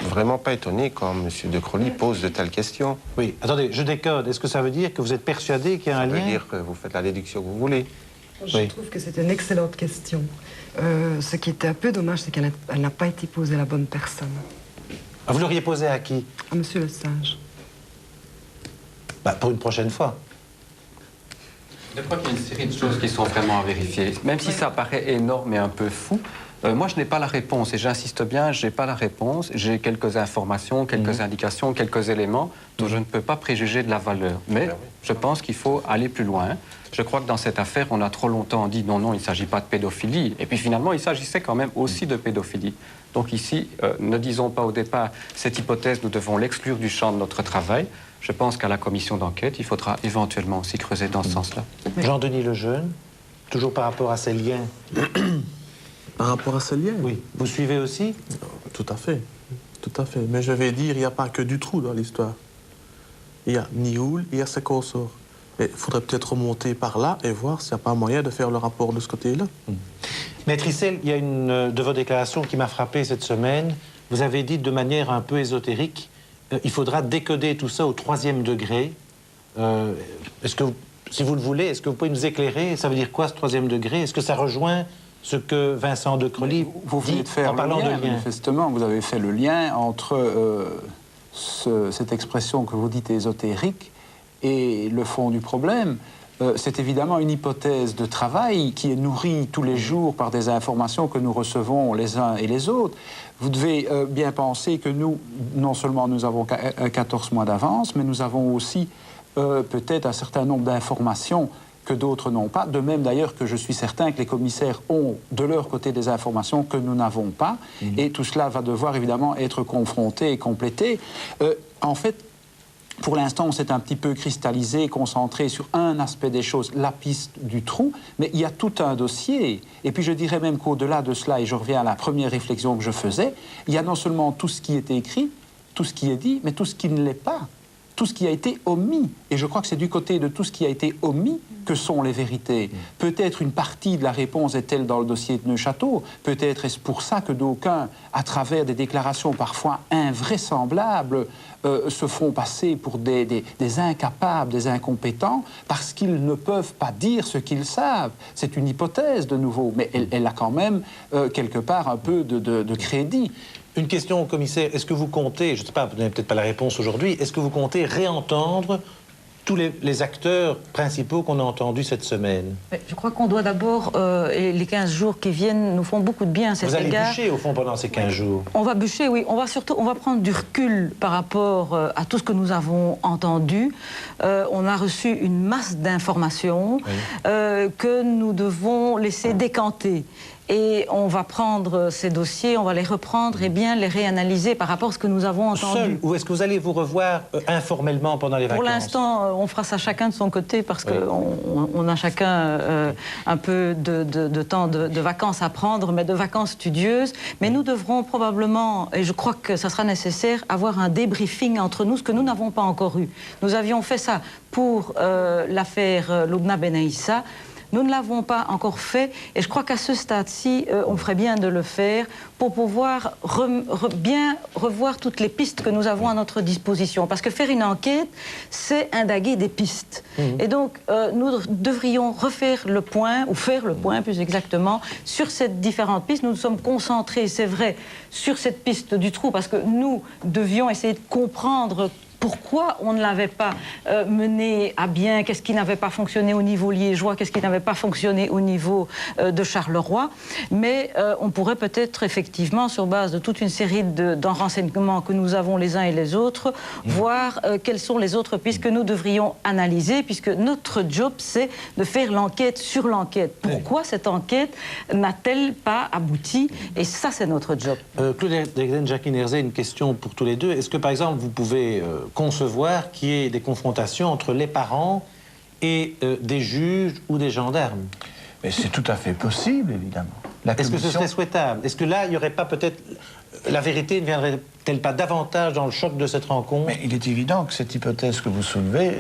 vraiment pas étonnés quand M. De Crolly pose de telles questions. Oui, attendez, je décode. Est-ce que ça veut dire que vous êtes persuadé qu'il y a un lien? Ça veut dire que vous faites la déduction que vous voulez. Je trouve que c'est une excellente question. Ce qui était un peu dommage, c'est qu'elle n'a pas été posée à la bonne personne. Ah, vous l'auriez posée à qui? À Monsieur Le Sage. Bah, pour une prochaine fois. Je crois qu'il y a une série de choses qui sont vraiment à vérifier. Même si ça paraît énorme et un peu fou, moi, je n'ai pas la réponse, et j'insiste bien, je n'ai pas la réponse. J'ai quelques informations, quelques indications, quelques éléments dont je ne peux pas préjuger de la valeur. Mais je pense qu'il faut aller plus loin. Je crois que dans cette affaire, on a trop longtemps dit non, non, il ne s'agit pas de pédophilie. Et puis finalement, il s'agissait quand même aussi de pédophilie. Donc ici, ne disons pas au départ, cette hypothèse, nous devons l'exclure du champ de notre travail. Je pense qu'à la commission d'enquête, il faudra éventuellement aussi creuser dans ce sens-là. Jean-Denis Lejeune, toujours par rapport à ces liens. Par rapport à ces liens? Oui. Vous suivez aussi? Tout à fait. Tout à fait. Mais je vais dire, il n'y a pas que Dutroux dans l'histoire. Il y a Nioul, il y a ses consorts. Et il faudrait peut-être remonter par là et voir s'il n'y a pas moyen de faire le rapport de ce côté-là. Maître Issel, il y a une de vos déclarations qui m'a frappé cette semaine. Vous avez dit de manière un peu ésotérique, il faudra décoder tout ça au 3e degré. Est-ce que, si vous le voulez, est-ce que vous pouvez nous éclairer? Ça veut dire quoi, ce 3e degré? Est-ce que ça rejoint ce que Vincent De Crolly vous venez de faire en parlant le lien, de lien? Manifestement, vous avez fait le lien entre cette expression que vous dites ésotérique et le fond du problème. C'est évidemment une hypothèse de travail qui est nourrie tous les jours par des informations que nous recevons les uns et les autres. Vous devez bien penser que nous, non seulement nous avons 14 mois d'avance, mais nous avons aussi peut-être un certain nombre d'informations que d'autres n'ont pas. De même d'ailleurs que je suis certain que les commissaires ont de leur côté des informations que nous n'avons pas. Et tout cela va devoir évidemment être confronté et complété. En fait, pour l'instant, on s'est un petit peu cristallisé, concentré sur un aspect des choses, la piste du trou, mais il y a tout un dossier. Et puis je dirais même qu'au-delà de cela, et je reviens à la première réflexion que je faisais, il y a non seulement tout ce qui est écrit, tout ce qui est dit, mais tout ce qui ne l'est pas, tout ce qui a été omis. Et je crois que c'est du côté de tout ce qui a été omis que sont les vérités. Peut-être une partie de la réponse est-elle dans le dossier de Neuchâteau, peut-être est-ce pour ça que d'aucuns, à travers des déclarations parfois invraisemblables, se font passer pour des incapables, des incompétents, parce qu'ils ne peuvent pas dire ce qu'ils savent. C'est une hypothèse, de nouveau, mais elle a quand même, quelque part, un peu de crédit. Une question au commissaire, est-ce que vous comptez, je ne sais pas, vous n'avez peut-être pas la réponse aujourd'hui, est-ce que vous comptez réentendre tous les acteurs principaux qu'on a entendus cette semaine? Je crois qu'on doit d'abord, et les 15 jours qui viennent nous font beaucoup de bien à cet égard. Vous allez bûcher, au fond, pendant ces 15 jours? On va bûcher, oui. On va prendre du recul par rapport à tout ce que nous avons entendu. On a reçu une masse d'informations que nous devons laisser décanter. Et on va prendre ces dossiers, on va les reprendre et bien les réanalyser par rapport à ce que nous avons entendu. Seul, ou est-ce que vous allez vous revoir informellement pendant les vacances? Pour l'instant, on fera ça chacun de son côté parce qu'on a chacun un peu de temps de vacances à prendre, mais de vacances studieuses. Mais nous devrons probablement, et je crois que ça sera nécessaire, avoir un débriefing entre nous, ce que nous n'avons pas encore eu. Nous avions fait ça pour l'affaire Lubna Benaïssa. Nous ne l'avons pas encore fait et je crois qu'à ce stade-ci, on ferait bien de le faire pour pouvoir bien revoir toutes les pistes que nous avons à notre disposition. Parce que faire une enquête, c'est indaguer des pistes. Et donc, nous devrions refaire le point, ou faire le point plus exactement, sur ces différentes pistes. Nous nous sommes concentrés, c'est vrai, sur cette piste du trou parce que nous devions essayer de comprendre pourquoi on ne l'avait pas mené à bien, qu'est-ce qui n'avait pas fonctionné au niveau liégeois, qu'est-ce qui n'avait pas fonctionné au niveau de Charleroi. Mais on pourrait peut-être effectivement, sur base de toute une série de renseignements que nous avons les uns et les autres, voir quelles sont les autres pistes que nous devrions analyser, puisque notre job, c'est de faire l'enquête sur l'enquête. Pourquoi cette enquête n'a-t-elle pas abouti? Et ça, c'est notre job. Claude Degden, Jacqueline Herzé, une question pour tous les deux. Est-ce que, par exemple, vous pouvez concevoir qu'il y ait des confrontations entre les parents et des juges ou des gendarmes? Mais c'est tout à fait possible, évidemment. Est-ce que ce serait souhaitable? Est-ce que là, il n'y aurait pas peut-être... La vérité ne viendrait-elle pas davantage dans le choc de cette rencontre? Mais il est évident que cette hypothèse que vous soulevez,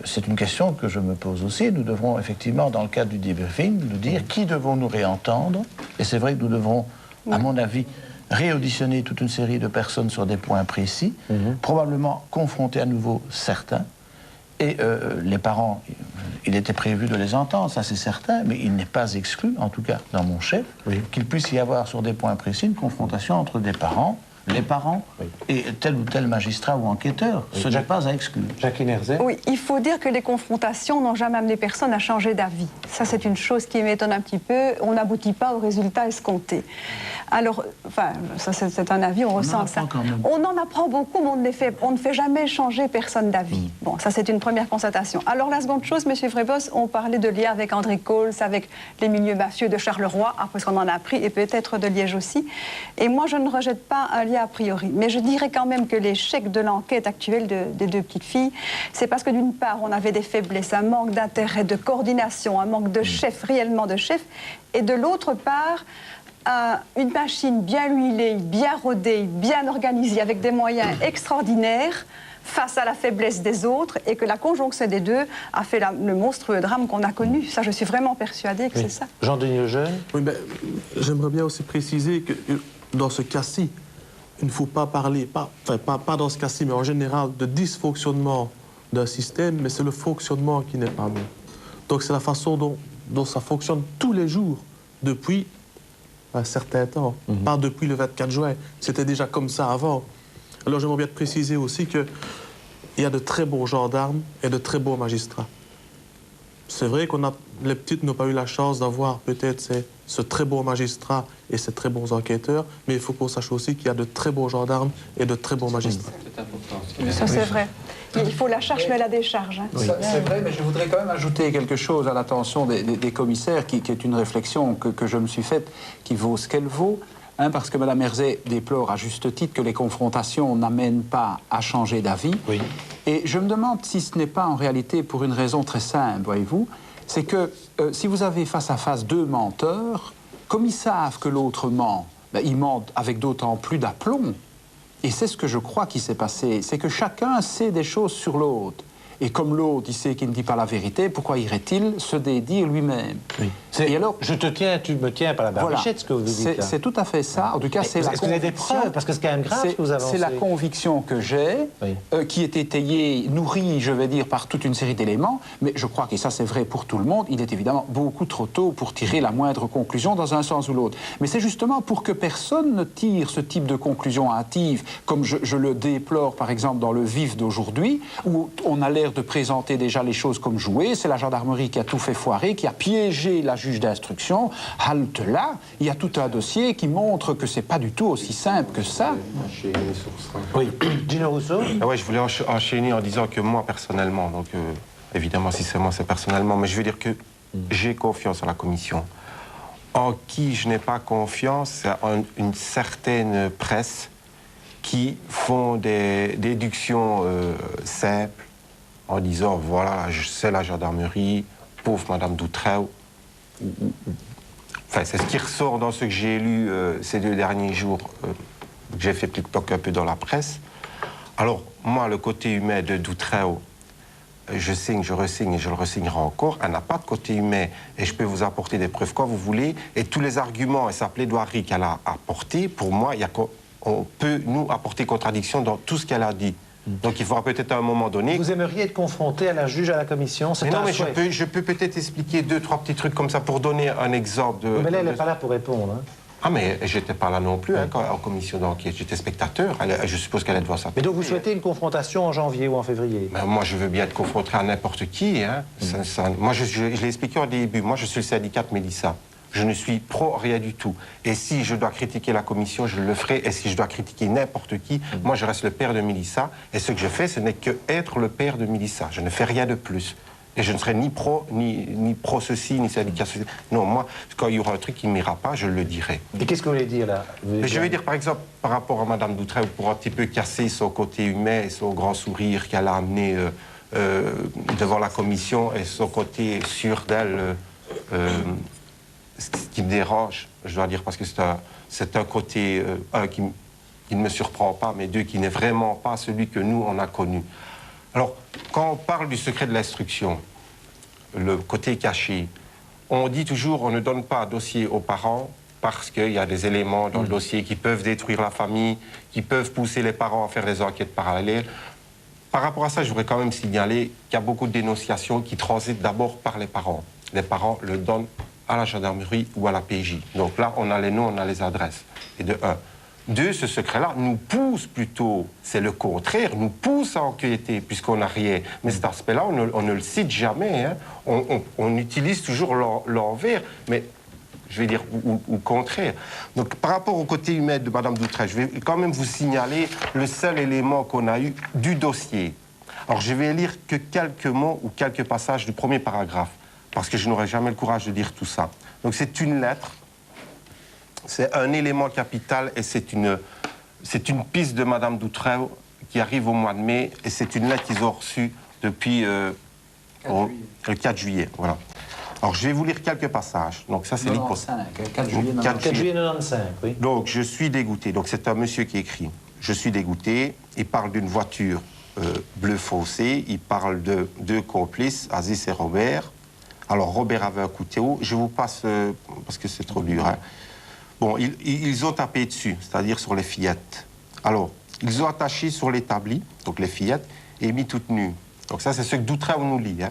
c'est une question que je me pose aussi. Nous devrons effectivement, dans le cadre du débriefing, nous dire qui devons-nous réentendre. Et c'est vrai que nous devrons, à mon avis, réauditionner toute une série de personnes sur des points précis, probablement confronter à nouveau certains. Et les parents, il était prévu de les entendre, ça c'est certain, mais il n'est pas exclu, en tout cas dans mon chef, qu'il puisse y avoir sur des points précis une confrontation entre des parents, les parents et tel ou tel magistrat ou enquêteur. Ce n'est pas à exclure. Jacqueline Herzé. Oui, il faut dire que les confrontations n'ont jamais amené personne à changer d'avis. Ça, c'est une chose qui m'étonne un petit peu. On n'aboutit pas au résultat escompté. Alors, enfin, ça c'est un avis, on ressent ça. On en apprend beaucoup, mais on ne fait jamais changer personne d'avis. Bon, ça c'est une première constatation. Alors la seconde chose, M. Frébos, on parlait de lien avec André Coles, avec les milieux mafieux de Charleroi, parce qu'on en a appris, et peut-être de Liège aussi. Et moi, je ne rejette pas un lien a priori. Mais je dirais quand même que l'échec de l'enquête actuelle des deux petites filles, c'est parce que d'une part, on avait des faiblesses, un manque d'intérêt, de coordination, un manque de chef, réellement de chef, et de l'autre part, une machine bien huilée, bien rodée, bien organisée, avec des moyens extraordinaires face à la faiblesse des autres, et que la conjonction des deux a fait le monstrueux drame qu'on a connu. Ça, je suis vraiment persuadée que c'est ça. Jean-Denis Lejeune. Oui, ben, j'aimerais bien aussi préciser que dans ce cas-ci, il ne faut pas parler, pas dans ce cas-ci, mais en général, de dysfonctionnement d'un système, mais c'est le fonctionnement qui n'est pas bon. Donc c'est la façon dont ça fonctionne tous les jours, depuis un certain temps, pas depuis le 24 juin. C'était déjà comme ça avant. Alors j'aimerais bien te préciser aussi qu'il y a de très bons gendarmes et de très bons magistrats. C'est vrai que les petites n'ont pas eu la chance d'avoir peut-être ce très bon magistrat et ces très bons enquêteurs, mais il faut qu'on sache aussi qu'il y a de très bons gendarmes et de très bons magistrats. Ça, c'est vrai. Il faut la charge, mais la décharge. Hein. Oui. C'est vrai, mais je voudrais quand même ajouter quelque chose à l'attention des commissaires, qui est une réflexion que je me suis faite, qui vaut ce qu'elle vaut. Parce que Mme Herzé déplore à juste titre que les confrontations n'amènent pas à changer d'avis. Oui. Et je me demande si ce n'est pas en réalité pour une raison très simple, voyez-vous, c'est que si vous avez face à face deux menteurs, comme ils savent que l'autre ment, ben, ils mentent avec d'autant plus d'aplomb. Et c'est ce que je crois qui s'est passé, c'est que chacun sait des choses sur l'autre. Et comme l'autre, il sait qu'il ne dit pas la vérité, pourquoi irait-il se dédire lui-même? Et alors, je te tiens, tu me tiens par la barbichette, ce que vous dites là. C'est tout à fait ça. En tout cas, c'est la conviction. Est-ce que vous avez des preuves? Parce que c'est quand même grave ce que vous avancez. C'est la conviction que j'ai, qui est étayée, nourrie, je vais dire, par toute une série d'éléments. Mais je crois que ça, c'est vrai pour tout le monde. Il est évidemment beaucoup trop tôt pour tirer la moindre conclusion dans un sens ou l'autre. Mais c'est justement pour que personne ne tire ce type de conclusion hâtive, comme je le déplore, par exemple, dans le vif d'aujourd'hui, où on a l'air de présenter déjà les choses comme jouées. C'est la gendarmerie qui a tout fait foirer, qui a piégé la juge d'instruction. Halte là, il y a tout un dossier qui montre que c'est pas du tout aussi simple que ça. Oui, Gino Rousseau. Ah ouais, je voulais enchaîner en disant que moi, personnellement, donc évidemment, si c'est moi, c'est personnellement, mais je veux dire que j'ai confiance en la commission. En qui je n'ai pas confiance, c'est en une certaine presse qui font des déductions simples en disant, voilà, c'est la gendarmerie, pauvre Madame Doutreu. Enfin, c'est ce qui ressort dans ce que j'ai lu ces 2 derniers jours, que j'ai fait TikTok un peu dans la presse. Alors, moi, le côté humain de Doutreu, je signe, je resigne et je le resignerai encore. Elle n'a pas de côté humain et je peux vous apporter des preuves quand vous voulez. Et tous les arguments et sa plaidoirie qu'elle a apportés, pour moi, on peut nous apporter contradiction dans tout ce qu'elle a dit. Donc il faudra peut-être à un moment donné... Vous aimeriez être confronté à la juge, à la commission? Mais non, mais je peux peut-être expliquer 2, 3 petits trucs comme ça pour donner un exemple de... Mais là, elle n'est pas là pour répondre. Hein. Ah, mais j'étais pas là non plus en commission d'enquête. J'étais spectateur. Je suppose qu'elle est devant ça. Mais donc vous souhaitez une confrontation en janvier ou en février? Ben, moi, je veux bien être confronté à n'importe qui. Hein. Moi, je l'ai expliqué au début. Moi, je suis le syndicat de Mélissa. Je ne suis pro rien du tout. Et si je dois critiquer la commission, je le ferai. Et si je dois critiquer n'importe qui, moi, je reste le père de Mélissa. Et ce que je fais, ce n'est que être le père de Mélissa. Je ne fais rien de plus. Et je ne serai ni pro ceci, ni syndicat ceci. Non, moi, quand il y aura un truc qui ne m'ira pas, je le dirai. Et qu'est-ce que vous voulez dire, là? Je vais dire, par exemple, par rapport à Mme Doutreu, pour un petit peu casser son côté humain et son grand sourire qu'elle a amené devant la commission et son côté sûr d'elle, ce qui me dérange, je dois dire, parce que c'est un côté, un, qui ne me surprend pas, mais 2, qui n'est vraiment pas celui que nous, on a connu. Alors, quand on parle du secret de l'instruction, le côté caché, on dit toujours on ne donne pas un dossier aux parents parce qu'il y a des éléments dans le dossier qui peuvent détruire la famille, qui peuvent pousser les parents à faire des enquêtes parallèles. Par rapport à ça, je voudrais quand même signaler qu'il y a beaucoup de dénonciations qui transitent d'abord par les parents. Les parents le donnent à la gendarmerie ou à la PJ. Donc là, on a les noms, on a les adresses. Et de 1. 2, ce secret-là nous pousse plutôt, c'est le contraire, nous pousse à enquêter puisqu'on n'a rien. Mais cet aspect-là, on ne le cite jamais. Hein. On utilise toujours l'envers, mais je vais dire ou contraire. Donc par rapport au côté humain de Mme Doutreu, je vais quand même vous signaler le seul élément qu'on a eu du dossier. Alors je vais lire que quelques mots ou quelques passages du premier paragraphe, parce que je n'aurai jamais le courage de dire tout ça. Donc c'est une lettre. C'est un élément capital et c'est une piste de Mme Doutreu qui arrive au mois de mai et c'est une lettre qu'ils ont reçue depuis le 4 juillet. Voilà. Alors, je vais vous lire quelques passages. Donc, ça, c'est 4 juillet 95, oui. Donc, je suis dégoûté. Donc, c'est un monsieur qui écrit. Je suis dégoûté. Il parle d'une voiture bleu foncé. Il parle de 2 complices, Aziz et Robert. Alors, Robert avait un couteau. Je vous passe, parce que c'est trop dur, hein. Bon, ils ont tapé dessus, c'est-à-dire sur les fillettes. Alors, ils ont attaché sur l'établi, donc les fillettes, et mis toutes nues. Donc ça, c'est ce que Doutreu nous lit. Hein.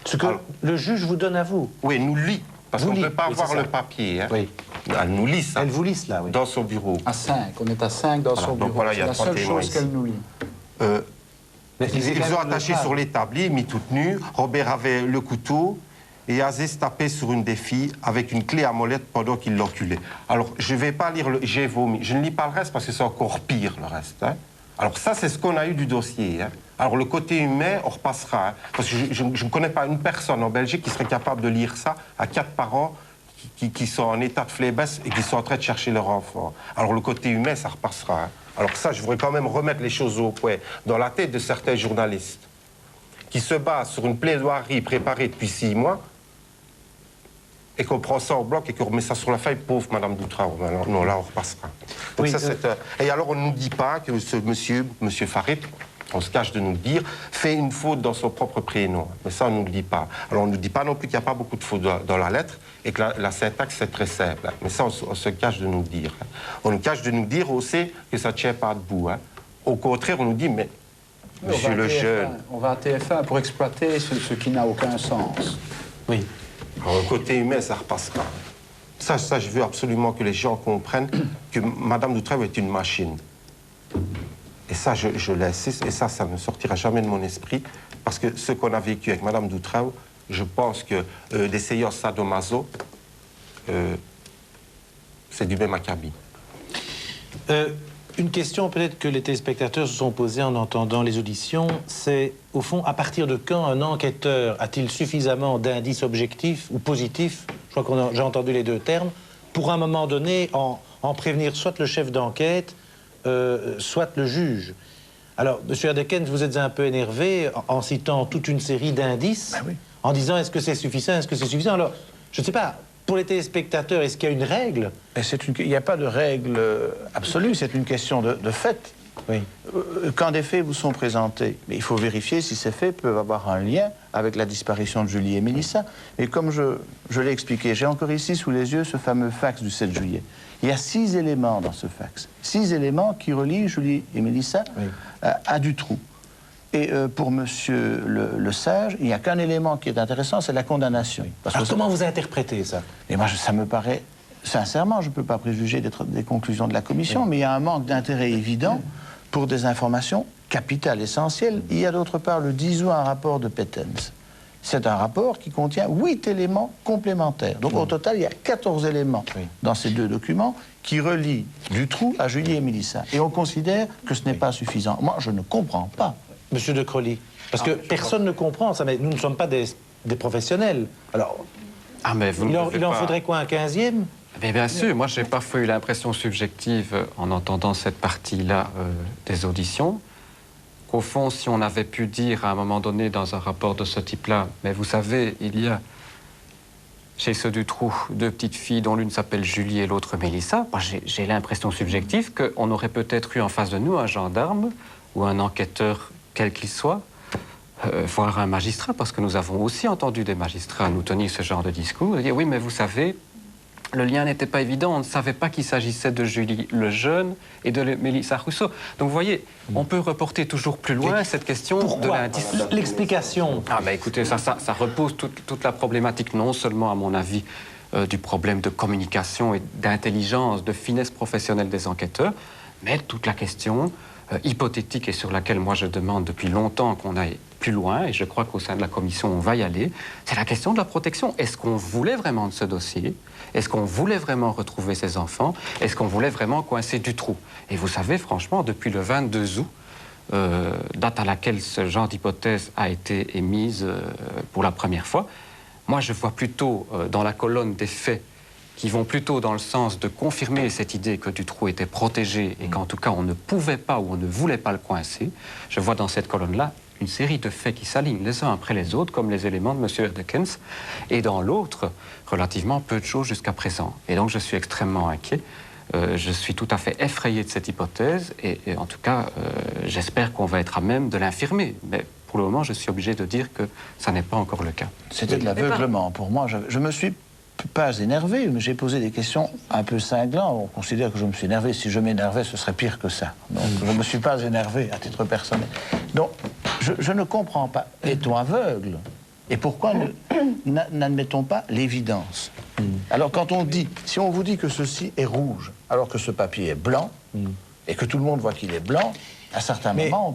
Ce que le juge vous donne à vous? Oui, nous lit, parce qu'on ne peut pas avoir le papier. Hein. Oui. Elle nous lit ça. Elle vous lit cela, oui. Dans son bureau. À 5, on est à 5 dans son bureau. Voilà, c'est la seule chose qu'elle nous lit. Ils ont attaché sur l'établi, mis toutes nues. Robert avait le couteau. Et Aziz tapait sur une des filles avec une clé à molette pendant qu'il l'enculait. Alors, je ne vais pas lire le... J'ai vomi. Je ne lis pas le reste parce que c'est encore pire, le reste. Hein. Alors ça, c'est ce qu'on a eu du dossier. Hein. Alors, le côté humain, on repassera. Hein, parce que je ne connais pas une personne en Belgique qui serait capable de lire ça à 4 parents qui sont en état de faiblesse et qui sont en train de chercher leur enfant. Alors, le côté humain, ça repassera. Hein. Alors ça, je voudrais quand même remettre les choses au point. Dans la tête de certains journalistes qui se basent sur une plaidoirie préparée depuis 6 mois, et qu'on prend ça au bloc et qu'on remet ça sur la feuille, pauvre Mme Doutreu. Non, là, on repassera. Donc oui, ça, et alors, on ne nous dit pas que ce monsieur Farid, On se cache de nous dire, fait une faute dans son propre prénom. Mais ça, on ne nous le dit pas. Alors, on ne nous dit pas non plus qu'il n'y a pas beaucoup de fautes dans la lettre et que la syntaxe, c'est très simple. Mais ça, on se cache de nous le dire. On nous cache de nous dire aussi que ça ne tient pas debout. Au contraire, on nous dit, mais monsieur le jeune... On va à TF1 pour exploiter ce qui n'a aucun sens. Oui. Alors, côté humain, ça ne repasse pas. Ça, je veux absolument que les gens comprennent que Madame Doutrève est une machine. Et ça, je l'insiste, et ça ne sortira jamais de mon esprit, parce que ce qu'on a vécu avec Madame Doutrève, je pense que des séances sadomaso, c'est du même acabit. Une question peut-être que les téléspectateurs se sont posées en entendant les auditions, c'est au fond, à partir de quand un enquêteur a-t-il suffisamment d'indices objectifs ou positifs, je crois que j'ai entendu les deux termes, pour à un moment donné en prévenir soit le chef d'enquête, soit le juge. Alors, M. Erdekens, vous êtes un peu énervé en citant toute une série d'indices, Ben oui. en disant est-ce que c'est suffisant, est-ce que c'est suffisant. Alors, je ne sais pas, pour les téléspectateurs, est-ce qu'il y a une règle? Il n'y a pas de règle absolue, c'est une question de fait. Oui. Quand des faits vous sont présentés, mais il faut vérifier si ces faits peuvent avoir un lien avec la disparition de Julie et Mélissa. Et comme je l'ai expliqué, j'ai encore ici sous les yeux ce fameux fax du 7 juillet. Il y a 6 éléments dans ce fax. 6 éléments qui relient Julie et Mélissa à Dutroux. Et pour monsieur le sage, il n'y a qu'un élément qui est intéressant, c'est la condamnation. Parce Alors, que comment vous interprétez ça? et moi, ça me paraît... Sincèrement, je ne peux pas préjuger des conclusions de la commission, mais il y a un manque d'intérêt évident pour des informations capitales, essentielles. Il y a d'autre part le 10 août un rapport de Pettens. C'est un rapport qui contient 8 éléments complémentaires. Donc au total, il y a 14 éléments dans ces 2 documents qui relient Dutroux à Julie et Mélissa. Et on considère que ce n'est pas suffisant. Moi, je ne comprends pas. Monsieur de Crolly, parce que personne ne comprend ça, mais nous ne sommes pas des professionnels. Alors, mais vous il en faudrait quoi, un 15e? Mais bien sûr, moi j'ai parfois eu l'impression subjective en entendant cette partie-là des auditions, qu'au fond, si on avait pu dire à un moment donné dans un rapport de ce type-là, mais vous savez, il y a chez ceux Dutroux 2 petites filles dont l'une s'appelle Julie et l'autre Mélissa, moi j'ai l'impression subjective qu'on aurait peut-être eu en face de nous un gendarme ou un enquêteur quel qu'il soit, voire un magistrat, parce que nous avons aussi entendu des magistrats nous tenir ce genre de discours, et dire oui, mais vous savez, le lien n'était pas évident, on ne savait pas qu'il s'agissait de Julie le jeune et de Mélissa Rousseau. Donc vous voyez, on peut reporter toujours plus loin cette question de l'indice. L'explication. Ah ben écoutez, ça repose toute la problématique, non seulement à mon avis, du problème de communication et d'intelligence, de finesse professionnelle des enquêteurs, mais toute la question hypothétique et sur laquelle moi je demande depuis longtemps qu'on aille plus loin, et je crois qu'au sein de la commission on va y aller, c'est la question de la protection. Est-ce qu'on voulait vraiment de ce dossier? Est-ce qu'on voulait vraiment retrouver ces enfants? Est-ce qu'on voulait vraiment coincer Dutroux? Et vous savez, franchement, depuis le 22 août, date à laquelle ce genre d'hypothèse a été émise pour la première fois, moi je vois plutôt dans la colonne des faits qui vont plutôt dans le sens de confirmer cette idée que Dutroux était protégé et qu'en tout cas on ne pouvait pas ou on ne voulait pas le coincer. Je vois dans cette colonne-là une série de faits qui s'alignent les uns après les autres, comme les éléments de M. Erdekens, et dans l'autre, relativement peu de choses jusqu'à présent. Et donc je suis extrêmement inquiet. Je suis tout à fait effrayé de cette hypothèse, et en tout cas, j'espère qu'on va être à même de l'infirmer. Mais pour le moment, je suis obligé de dire que ça n'est pas encore le cas. C'était de l'aveuglement pour moi. Je me suis pas énervé, mais j'ai posé des questions un peu cinglantes. On considère que je me suis énervé. Si je m'énervais, ce serait pire que ça. Donc, je ne me suis pas énervé à titre personnel. Donc, je ne comprends pas. Est-on aveugle? Et pourquoi n'admettons pas l'évidence? Alors, quand on dit, si on vous dit que ceci est rouge, alors que ce papier est blanc, et que tout le monde voit qu'il est blanc, à certains moments, on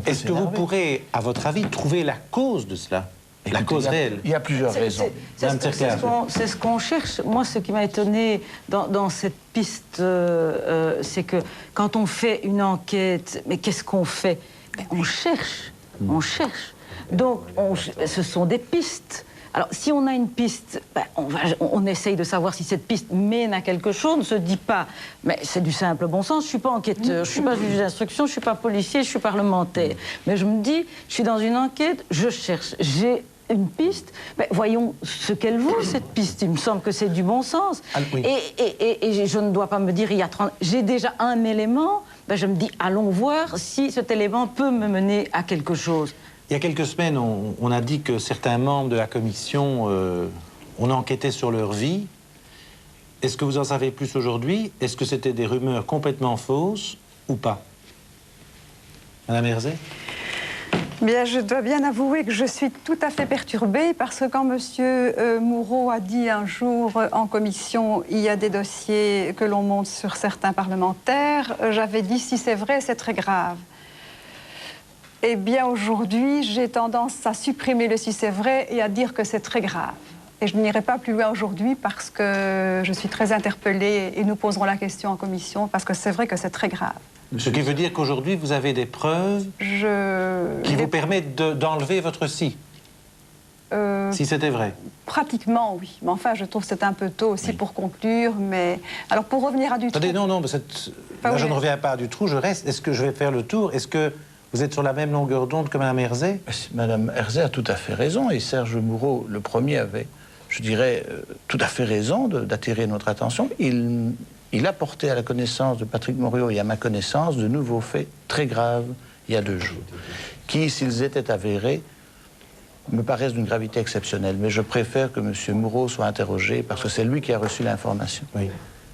peut Est-ce que vous pourrez, à votre avis, trouver la cause de cela? La cause réelle. Il y a plusieurs raisons. C'est ce qu'on cherche. Moi, ce qui m'a étonné dans cette piste, c'est que quand on fait une enquête, mais qu'est-ce qu'on fait? On cherche. On cherche. Donc, ce sont des pistes. Alors, si on a une piste, on essaye de savoir si cette piste mène à quelque chose. On ne se dit pas, mais c'est du simple bon sens. Je ne suis pas enquêteur, je ne suis pas juge d'instruction, je ne suis pas policier, je suis parlementaire. Mais je me dis, je suis dans une enquête, je cherche. J'ai une piste, ben, voyons ce qu'elle vaut, cette piste. Il me semble que c'est du bon sens. Ah, oui. Et je ne dois pas me dire, il y a 30... J'ai déjà un élément, ben, je me dis, allons voir si cet élément peut me mener à quelque chose. Il y a quelques semaines, on a dit que certains membres de la commission ont enquêté sur leur vie. Est-ce que vous en savez plus aujourd'hui? Est-ce que c'était des rumeurs complètement fausses ou pas? Madame Herzé? Bien, je dois bien avouer que je suis tout à fait perturbée parce que quand M. Moureau a dit un jour en commission il y a des dossiers que l'on monte sur certains parlementaires, j'avais dit si c'est vrai, c'est très grave. Eh bien, aujourd'hui, j'ai tendance à supprimer le si c'est vrai et à dire que c'est très grave. Et je n'irai pas plus loin aujourd'hui parce que je suis très interpellée et nous poserons la question en commission parce que c'est vrai que c'est très grave. Ce qui veut dire qu'aujourd'hui, vous avez des preuves qui vous permettent d'enlever votre si. Si c'était vrai. Pratiquement, oui. Mais enfin, je trouve que c'est un peu tôt aussi pour conclure. Mais alors, pour revenir à Dutroux... Attendez, non, mais là, je ne reviens pas à Dutroux, je reste. Est-ce que je vais faire le tour? Est-ce que vous êtes sur la même longueur d'onde que Mme Herzé? Mme Herzé a tout à fait raison, et Serge Moureau, le premier, avait, je dirais, tout à fait raison d'attirer notre attention. Il a porté à la connaissance de Patrick Morio et à ma connaissance de nouveaux faits très graves il y a 2 jours, qui, s'ils étaient avérés, me paraissent d'une gravité exceptionnelle. Mais je préfère que M. Moureau soit interrogé parce que c'est lui qui a reçu l'information. Oui.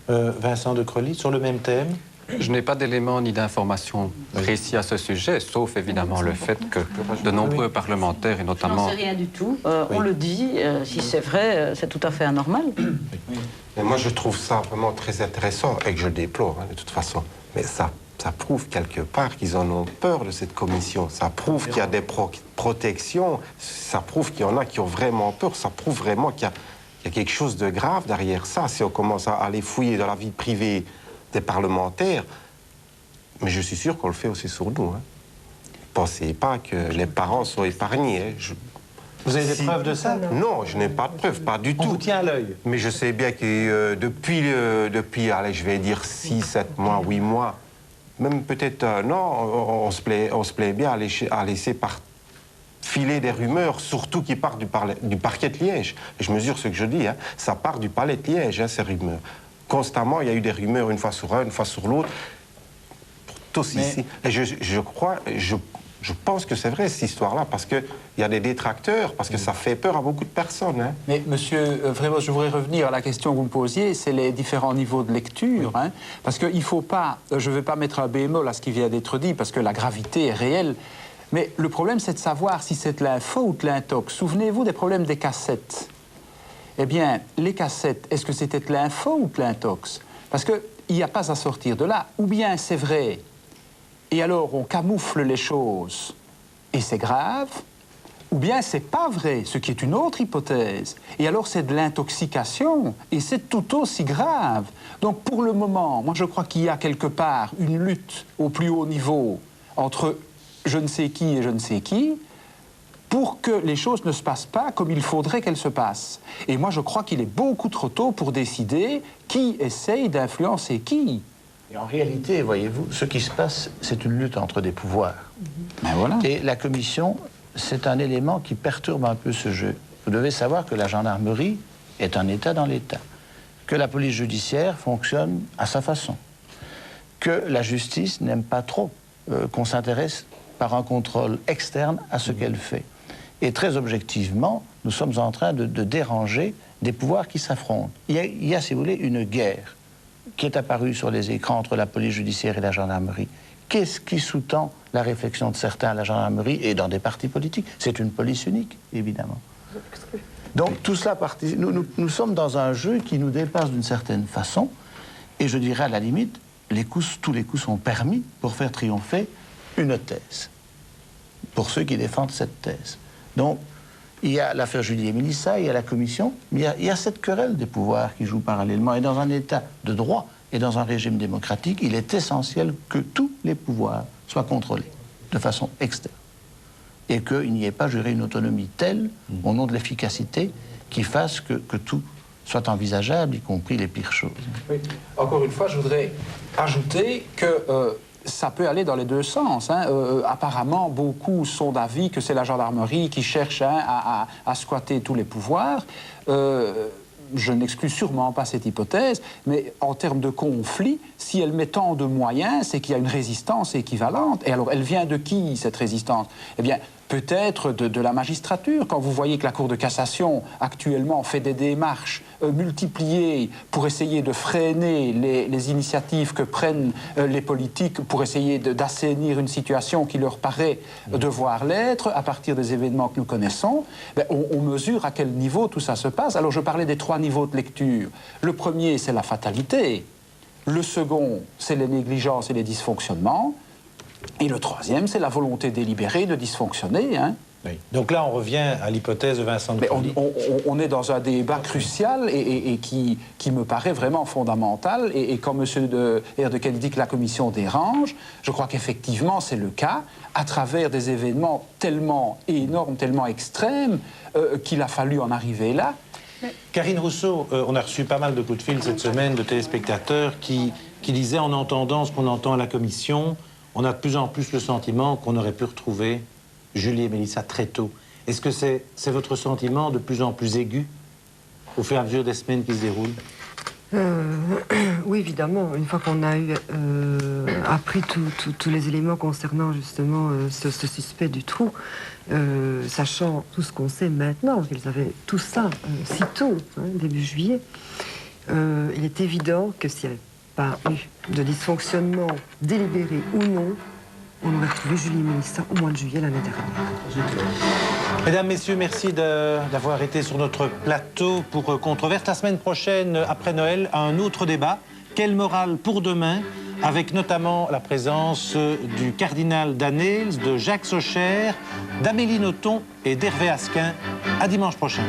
Vincent de Crolly, sur le même thème? Je n'ai pas d'éléments ni d'informations précis à ce sujet, sauf évidemment le fait que de nombreux parlementaires, et notamment... Je n'en sais rien du tout. On le dit, si c'est vrai, c'est tout à fait anormal. Mais moi, je trouve ça vraiment très intéressant et que je le déplore, hein, de toute façon. Mais ça prouve quelque part qu'ils en ont peur de cette commission. Ça prouve qu'il y a des protections. Ça prouve qu'il y en a qui ont vraiment peur. Ça prouve vraiment qu'il y a quelque chose de grave derrière ça. Si on commence à aller fouiller dans la vie privée des parlementaires, mais je suis sûr qu'on le fait aussi sur nous. Hein. Pensez pas que les parents sont épargnés. Hein. Vous avez des preuves de ça? Non, je n'ai pas de preuves, pas du tout. On vous tient à l'œil. Mais je sais bien que depuis, allez, je vais dire 6, 7 mois, 8 mois, même peut-être un an, on se plaît bien à laisser filer des rumeurs, surtout qui partent du parquet de Liège. Et je mesure ce que je dis, hein, ça part du palais de Liège, hein, ces rumeurs. Constamment, il y a eu des rumeurs une fois sur un, une fois sur l'autre. Tous ici. Et je pense que c'est vrai, cette histoire-là, parce qu'il y a des détracteurs, parce que ça fait peur à beaucoup de personnes. Hein. Mais monsieur, vraiment, je voudrais revenir à la question que vous me posiez, c'est les différents niveaux de lecture. Hein, parce qu'il ne faut pas, je ne vais pas mettre un bémol à ce qui vient d'être dit, parce que la gravité est réelle. Mais le problème, c'est de savoir si c'est de l'info ou de l'intox. Souvenez-vous des problèmes des cassettes. Eh bien, les cassettes, est-ce que c'était de l'info ou de l'intox? Parce qu'il n'y a pas à sortir de là. Ou bien c'est vrai, et alors on camoufle les choses, et c'est grave, ou bien c'est pas vrai, ce qui est une autre hypothèse. Et alors c'est de l'intoxication, et c'est tout aussi grave. Donc pour le moment, moi je crois qu'il y a quelque part une lutte au plus haut niveau entre je ne sais qui et je ne sais qui, pour que les choses ne se passent pas comme il faudrait qu'elles se passent. Et moi, je crois qu'il est beaucoup trop tôt pour décider qui essaye d'influencer qui. Et en réalité, voyez-vous, ce qui se passe, c'est une lutte entre des pouvoirs. Ben voilà. Et la commission, c'est un élément qui perturbe un peu ce jeu. Vous devez savoir que la gendarmerie est un État dans l'État, que la police judiciaire fonctionne à sa façon, que la justice n'aime pas trop qu'on s'intéresse par un contrôle externe à ce qu'elle fait. Et très objectivement, nous sommes en train de déranger des pouvoirs qui s'affrontent. Il y a, si vous voulez, une guerre qui est apparue sur les écrans entre la police judiciaire et la gendarmerie. Qu'est-ce qui sous-tend la réflexion de certains à la gendarmerie et dans des partis politiques? C'est une police unique, évidemment. Donc tout cela participe. Nous sommes dans un jeu qui nous dépasse d'une certaine façon, et je dirais à la limite, tous les coups sont permis pour faire triompher une thèse, pour ceux qui défendent cette thèse. Donc, il y a l'affaire Julie et Mélissa, il y a la commission, mais il y a cette querelle des pouvoirs qui joue parallèlement. Et dans un État de droit et dans un régime démocratique, il est essentiel que tous les pouvoirs soient contrôlés de façon externe. Et qu'il n'y ait pas, je dirais, une autonomie telle, au nom de l'efficacité, qui fasse que tout soit envisageable, y compris les pires choses. Oui. Encore une fois, je voudrais ajouter que ça peut aller dans les deux sens. Hein. Apparemment, beaucoup sont d'avis que c'est la gendarmerie qui cherche à squatter tous les pouvoirs. Je n'exclus sûrement pas cette hypothèse, mais en termes de conflit, si elle met tant de moyens, c'est qu'il y a une résistance équivalente. Et alors, elle vient de qui, cette résistance? Eh bien, peut-être de la magistrature. Quand vous voyez que la Cour de cassation, actuellement, fait des démarches multipliées pour essayer de freiner les initiatives que prennent les politiques pour essayer d'assainir une situation qui leur paraît devoir l'être, à partir des événements que nous connaissons, ben, on mesure à quel niveau tout ça se passe. Alors, je parlais des 3 niveaux de lecture. Le premier, c'est la fatalité. Le second, c'est les négligences et les dysfonctionnements. Et le troisième, c'est la volonté délibérée de dysfonctionner. Hein. Oui. Donc là, on revient à l'hypothèse de Vincent de Pauly. On est dans un débat crucial et qui me paraît vraiment fondamental. Et quand M. Erdequel dit que la commission dérange, je crois qu'effectivement, c'est le cas, à travers des événements tellement énormes, tellement extrêmes, qu'il a fallu en arriver là. Karine Rousseau, on a reçu pas mal de coups de fil cette semaine de téléspectateurs qui disaient, en entendant ce qu'on entend à la commission, on a de plus en plus le sentiment qu'on aurait pu retrouver Julie et Mélissa très tôt. Est-ce que c'est votre sentiment de plus en plus aigu au fur et à mesure des semaines qui se déroulent? Oui, évidemment. Une fois qu'on a appris tous les éléments concernant justement ce suspect du trou, sachant tout ce qu'on sait maintenant, qu'ils avaient tout ça si tôt, hein, début juillet, il est évident que s'il n'y avait pas eu de dysfonctionnement délibéré ou non, on aurait retrouvé Julie et Mélissa au mois de juillet l'année dernière. Mesdames, Messieurs, merci d'avoir été sur notre plateau pour Controverse. La semaine prochaine, après Noël, un autre débat. Quelle morale pour demain? Avec notamment la présence du cardinal Danels, de Jacques Socher, d'Amélie Nothomb et d'Hervé Asquin. À dimanche prochain.